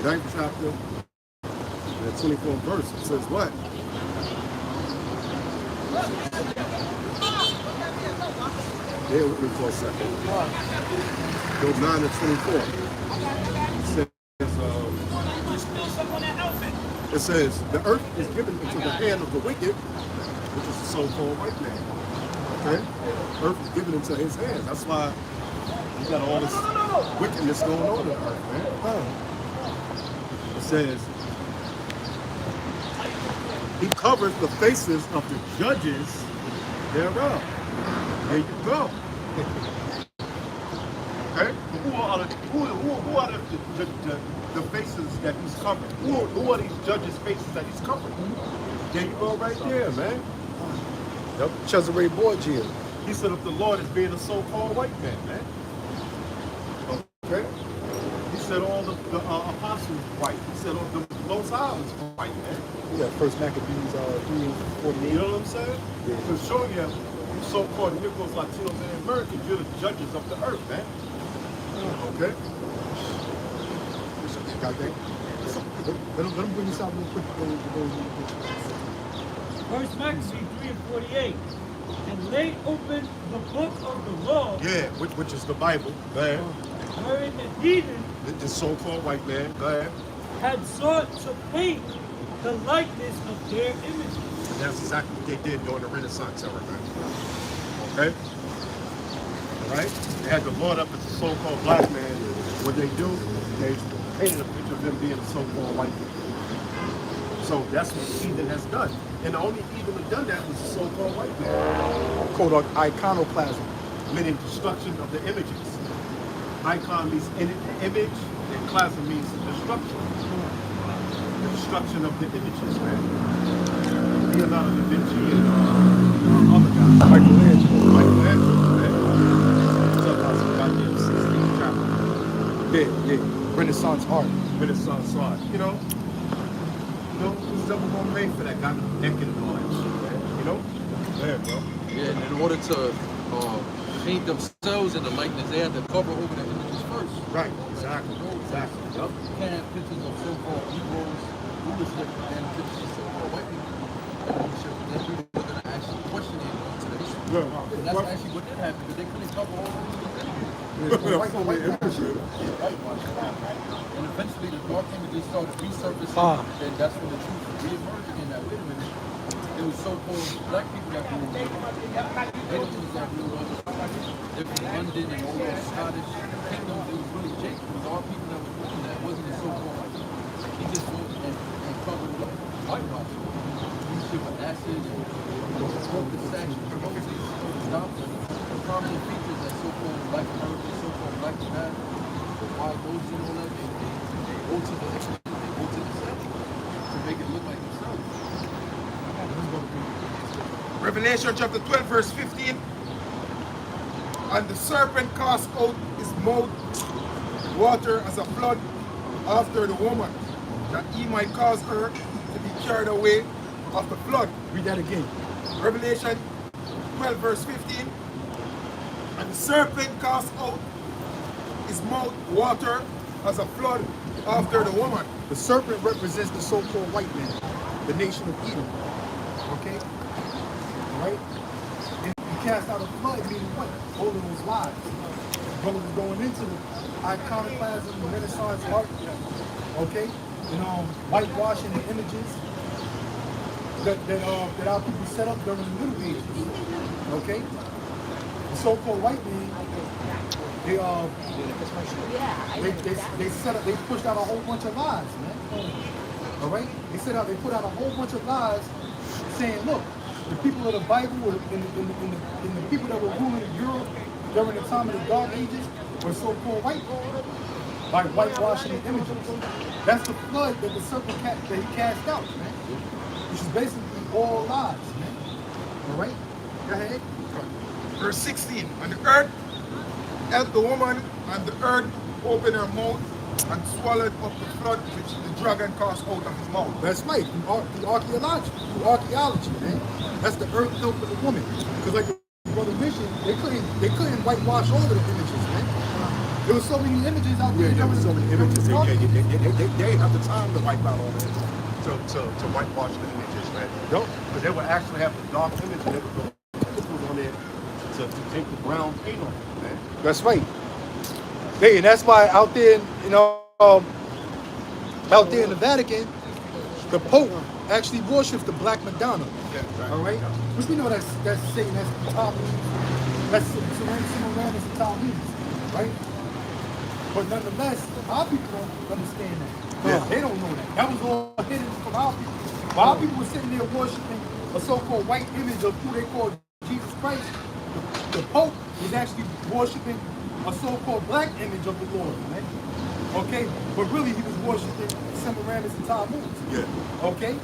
9th chapter, and the 24th verse. It says what? Bear with me for a second. Job 9:24. It says, the earth is given into the hand of the wicked, which is the so-called white man. Okay? Earth is given into his hands. That's why you got all this wickedness going on in the earth, man. It says, he covers the faces of the judges thereof. There you go. Okay? Who are the faces that he's covering? Who are these judges' faces that he's covering? There you go right there, man. Yep. Cesare Borgia. He said if the Lord is being a so-called white man, man. Okay? He said all the apostles white. He said all the Most High was white, man. Yeah, First Maccabees 3:48. You know what I'm saying? Yeah. To show you so-called Negroes, Latinos, and Americans, you're the judges of the earth, man. Okay? Let him bring this out real quick. First Maccabees 3:48. And lay open the book of the law, Yeah, which is the Bible. Go ahead. wherein the heathen The so-called white man. Go ahead. had sought to paint the likeness of their images. And that's exactly what they did during the Renaissance era, man. Okay? All right? They had the Lord up as a so-called black man. What they do, they painted a picture of them being a so-called white man. So that's what the heathen has done. And the only heathen who done that was the so-called white man. Called iconoclasm. Meaning destruction of the images. Icon means image, and plasm means destruction. The destruction of the images, man. Leonardo da Vinci and other guys. Michelangelo, man. Talk about some goddamn 16th chapter. Yeah. Renaissance art. Renaissance art. You know, who's ever gonna pay for that kind of naked and all that shit, man? You know? There, bro. Yeah, and in order to paint themselves in the likeness, they had to cover over the images first. Right, exactly. You can't have pictures of so-called Negroes, rulership, and pictures of so-called white people, and rulership, and then people were going to actually question it to the history. Yeah. And that's actually what did happen, because they couldn't cover all of these images. And eventually the dark images started resurfacing, and that's when the truth re-emerged again, that wait a minute, it was so-called black people that ruled the world. They don't use that real well. They're from London and all those Scottish kingdoms. It was really Jake. It was our people that was ruling that. It wasn't the so-called white people. He just went and covered it up. Whitewash. He shit with acid and smoked the sash, Moses, Johnson. prominent features that so-called black Americans, so-called black men, why those and all that, they go to the extent, they go to the set to make it look like themselves. Revelation chapter 12, verse 15. And the serpent cast out his mouth water as a flood after the woman, that he might cause her to be carried away of the flood. Read that again. Revelation 12, verse 15. And the serpent cast out his mouth water as a flood after the woman. The serpent represents the so-called white man, the nation of Edom. Okay? Right? And he cast out a flood, meaning what? All of those lies. Brother was going into the iconoclasm, the Renaissance art, okay? And whitewashing the images that our people set up during the Middle Ages. Okay? The so-called white man, they set up, they pushed out a whole bunch of lies, man. All right? They put out a whole bunch of lies saying, look, the people of the Bible and the people that were ruling Europe during the time of the Dark Ages were so-called white, by whitewashing the images. That's the flood that the serpent that he cast out, man. Which is basically all lies, man. All right? Go ahead. Verse 16. And the earth helped the woman, and the earth opened her mouth and swallowed up the flood which the dragon cast out of his mouth. That's right. Through archaeology, man. That's the earth helping the woman. Because like the brother mentioned, they couldn't whitewash all of the images, man. There were so many images out there. There were so many images. They didn't have the time to wipe out all that. To whitewash the images, man. Nope. Because they would actually have the dark image and they would go chemicals on there to take the brown paint off it, man. That's right. And that's why out there, out there in the Vatican, the Pope actually worships the Black Madonna. Yeah, right. All right? Which we know that's Satan, that's Talmud. That's Semiramis and Talmud, right? But nonetheless, our people don't understand that. Yeah. They don't know that. That was all hidden from our people. While our people were sitting there worshiping a so-called white image of who they called Jesus Christ, the Pope was actually worshiping a so-called black image of the Lord, right? Okay? But really he was worshiping Semiramis and Talmud. Yeah. Okay?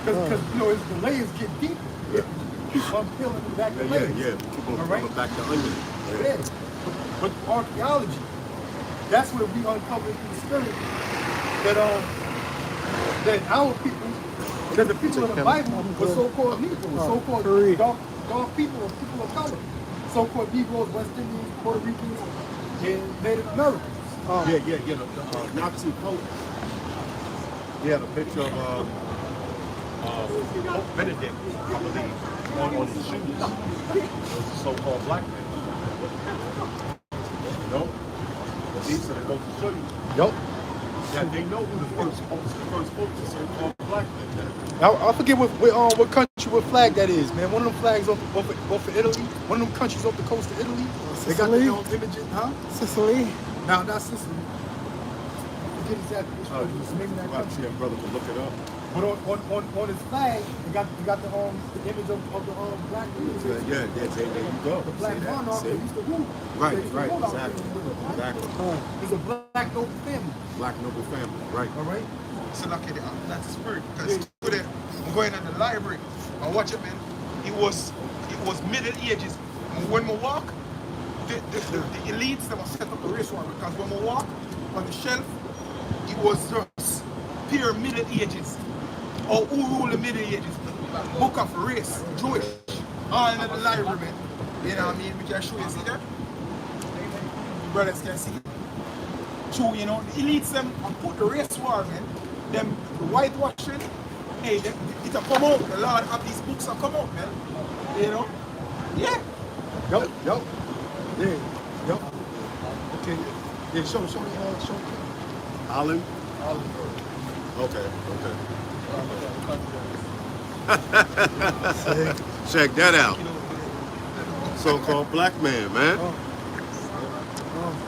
Because the layers get deeper. Yeah. Keep unpeeling the back the layers. Yeah. Keep on all right? back the onion. Yeah. But archaeology, that's where we uncovered in the spirit that our people, that the people of the Bible were so-called Negroes, so-called dark people or people of color, so-called Negroes, West Indians, Puerto Ricans, and Native Americans. The Nazi Pope. He had a picture of Pope Benedict, I believe, on his shoes. It was a so-called black man. These are the folks to show you. Yup. Yeah, they know who the first folks are so-called black men. I forget what country, what flag that is, man. One of them flags off of Italy. One of them countries off the coast of Italy. They got their own images, huh? Sicily. No, not Sicily. I forget exactly which one. It's maybe that country. Yeah, brother, can look it up. But on his flag, they got the image of the black man. Yeah, there you go. The black monarch that used to rule. Right, They used to rule out there. exactly. He's a black noble family. Black noble family, right. All right. So lucky that's the spirit. Because today I'm going in the library and watch it, man. It was Middle Ages. And when we walk, the elites that were set up the race war, because when we walk on the shelf, it was just pure Middle Ages. Or who ruled the Middle Ages? Book of race, Jewish. All in the library, man. You know what I mean? We can show you, see that? Brothers can see. True, the elites them and put the race war, man. Them whitewashing, hey, it'll come out. A lot of these books will come out, man. Yeah. Yup. Yeah. Yup. Okay. Yeah, show me. Holland? Okay. Check that out. So-called black man, man.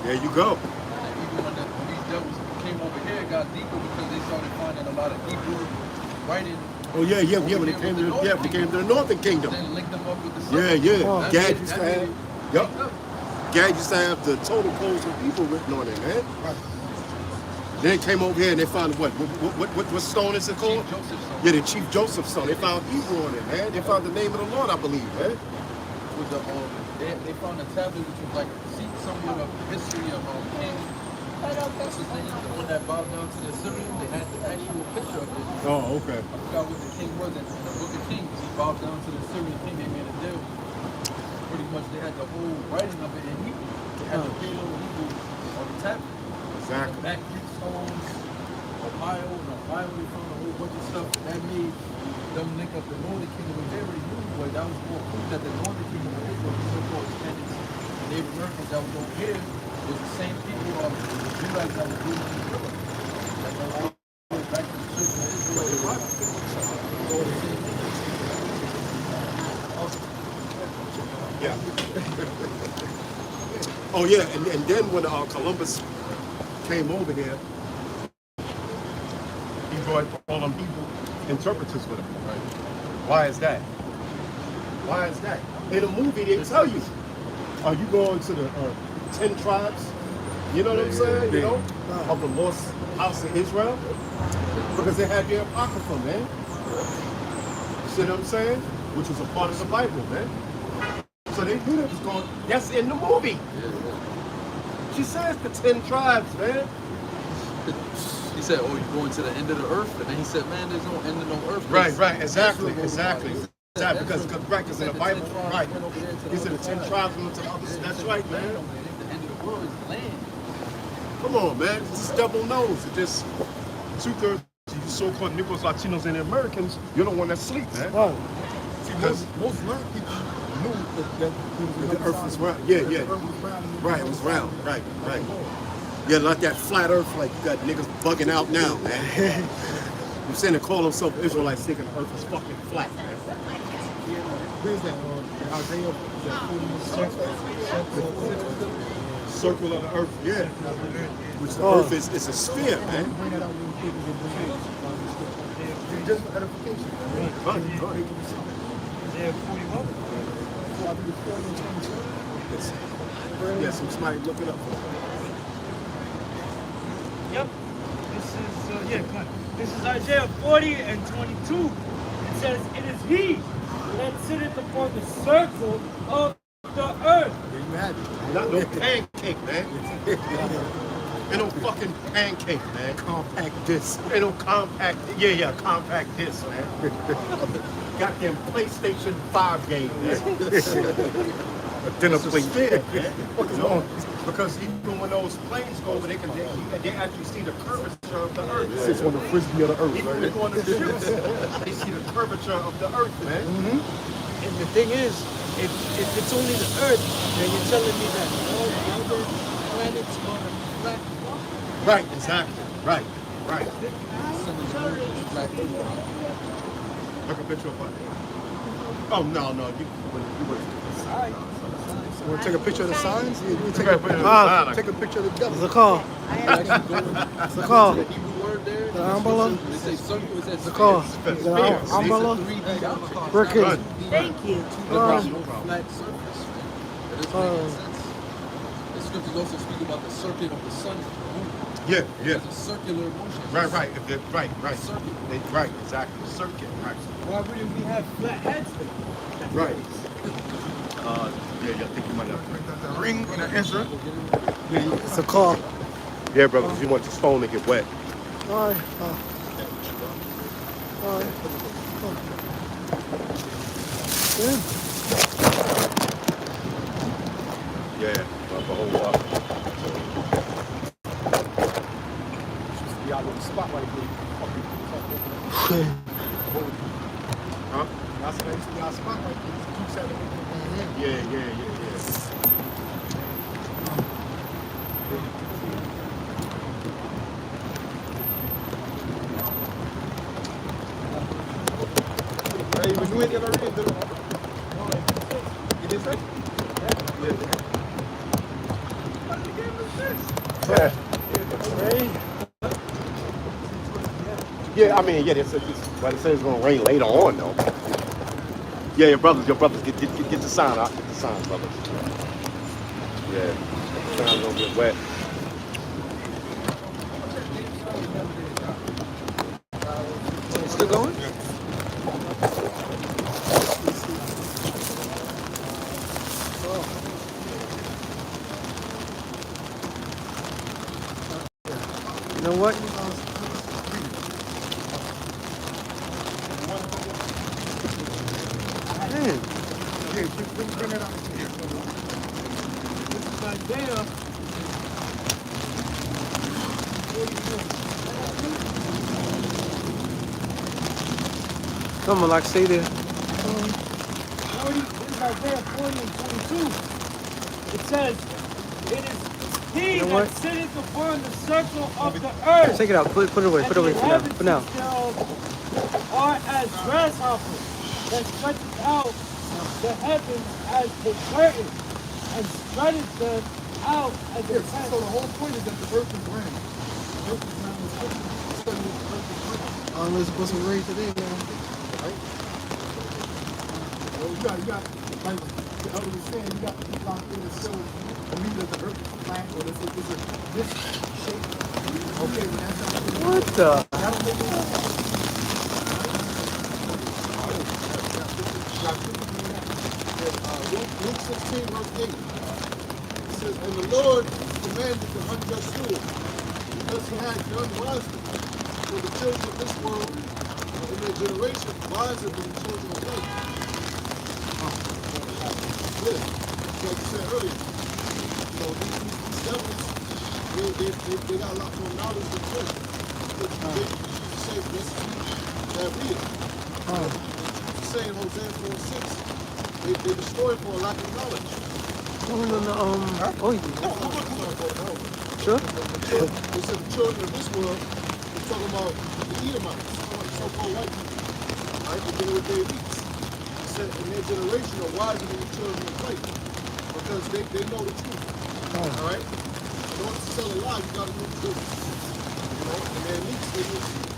There you go. Even when these devils came over here, it got deeper because they started finding a lot of Hebrew writing. Oh yeah. When they came to the Northern Kingdom. Then link them up with the Yeah. Southern. Gad That made Yup. Gag used to have the total codes of evil written on it, man. Then they came over here and they found what stone is it called? Joseph Stone. Yeah, the Chief Joseph Stone. They found evil on it, man. They found the name of the Lord, I believe, man. With the, they found a tablet which was like somewhat of history of King. What's his name? The one that bowed down to the Assyrian. They had the actual picture of it. Oh, okay. I forgot what the king was in the Book of Kings. He bowed down to the Assyrian king. They made a deal. Pretty much, they had the whole writing of it in Hebrew. They had the Paleo Hebrew on the tablet. Exactly. Back Greek stones, Ohio, they found a whole bunch of stuff that made them link up the Northern Kingdom with they already knew, but that was more proof that the Northern Kingdom of Israel, the so-called Spanish and Native Americans that was over here, was the same people of the Judites that were doing in Europe. That go all the way back to the church of Israel. They were all the same people. Yeah. Oh yeah, and then when Columbus came over here, he brought all them people interpreters with him. Right? Why is that? Why is that? In the movie, they tell you, are you going to the 10 tribes? You know what I'm saying? You know, of the lost house of Israel, because they had the Apocrypha, man. See what I'm saying? Which was a part of the Bible, man. So they knew that was going. That's in the movie. She says the 10 tribes, man. He said, "Oh, you're going to the end of the earth," and then he said, "Man, there's no end of no earth." Right, exactly. Because in the Bible, right? He said the 10 tribes went to the others. That's right, man. The end of the world is land. Come on, man. This devil knows. It just 2/3 of you so-called Negroes, Latinos, and Americans, you're the one that sleep, man. Right. See, Most learned people knew that the earth was round. Yeah. Right, it was round. Right. Yeah, not that flat earth like you got niggas bugging out now, man. You're saying they call themselves Israelites thinking the earth is fucking flat, man. Where's that? Isaiah, Circle of the earth, yeah. Which the earth is a sphere, man. bring that out when people get just for edification. Isaiah 41. Yeah, somebody look it up. Yep. This is come on. This is Isaiah 40 and 22. It says, "It is He that sitteth upon the circle of the earth." There you have it. Not no pancake, man. Ain't no fucking pancake, man. Compact disc. Ain't no compact. Yeah, compact disc, man. Goddamn PlayStation 5 game, man. A dinner plate. You know, because even when those planes go over, they actually see the curvature of the earth. Sits on the frisbee of the earth. Even when they go on the ships, they see the curvature of the earth, man. And the thing is, if it's only the Earth, then you're telling me that all the other planets are flat. Right, exactly. Right. Look a picture of what? Oh no, you would. You want to take a picture of the signs? You take Take a picture of the sign. take a picture of the devil. Zakar. Zakar. The Hebrew word there. The umbrella. They say circle. It says Zakar. sphere. The umbrella. 3D object. Brickhead. Thank you. No problem. Flat surface. That doesn't make sense. The scriptures also speak about the circuit of the sun and the moon. Yeah. It's a circular motion. Right. Circuit. Right, exactly. Circuit, right. Why wouldn't we have flat heads then? Right. Yeah, I think you might have. The ring in the Ezra. It's a car. Yeah, brother, because you want your stone to get wet. All right. Yeah, the whole lot. Be out on the spotlight. Huh? That's what I used to be out spotlight. Yeah. Hey, but you ain't never read it. You did say? Yeah, I mean, yeah, but it says it's gonna rain later on, though. Yeah, your brothers, get the sign out. Get the sign, brothers. Yeah. Sounds gonna get wet. Still going? You know what? Man. Here, bring that out. Isaiah 42. Come on, like stay there. 40, this is Isaiah 40 and 22. It says, it is he You know that what? sitteth upon the circle of the earth. Take it out. Put it away. Put it away for now. For now. Are as grasshoppers that stretches out the heavens as a curtain and spreadeth them out as a Yes, tent. so the whole point is that the earth is rain. The earth is not restricted. So the earth is rain. Unless it's supposed to rain today, man. Right? Well, you got, like the elder was saying, you got people out there that still believe that the earth is flat or this is this shape. Okay, but that's not What the? that'll make it Luke 16, verse 8. It says, and the Lord commanded the unjust rule, because he had done wisely for the children of this world in their generation, wiser than the children of light. Yeah, like you said earlier. So these devils, they got a lot more knowledge than children. They say, this is that real. Say in Hosea 4:6, they destroy for a lack of knowledge. Oh, no. Oh, yeah. Sure. They said the children of this world, they're talking about the Edomites, so-called white people, right? They're dealing with their elites. They said in their generation are wiser than the children of light because they know the truth. All right? In order to tell a lie, you got to know the truth. You know, and their elites, they know the truth.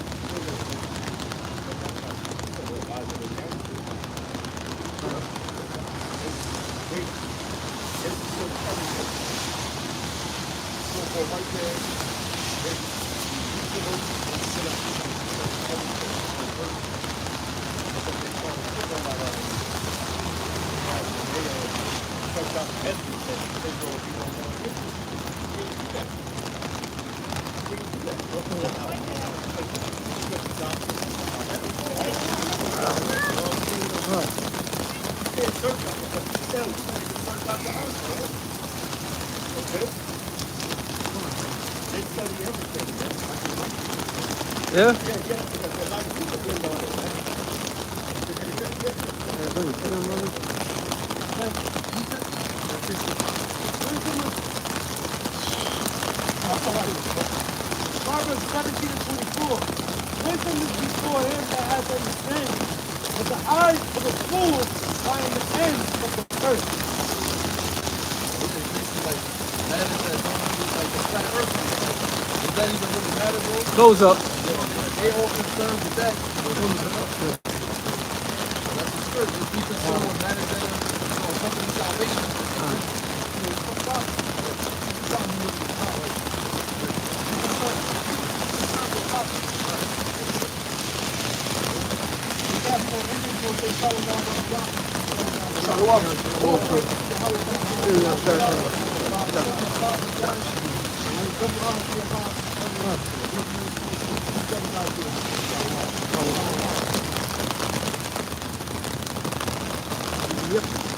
Yeah? Proverbs 17 and 24. Wisdom is before him that has understanding, but the eyes of the fool are in the ends of the earth. Does that even really matter, bro? Close up. They all concerned with that. That's the spirit. Just be concerned with matters that are something of salvation. Yep.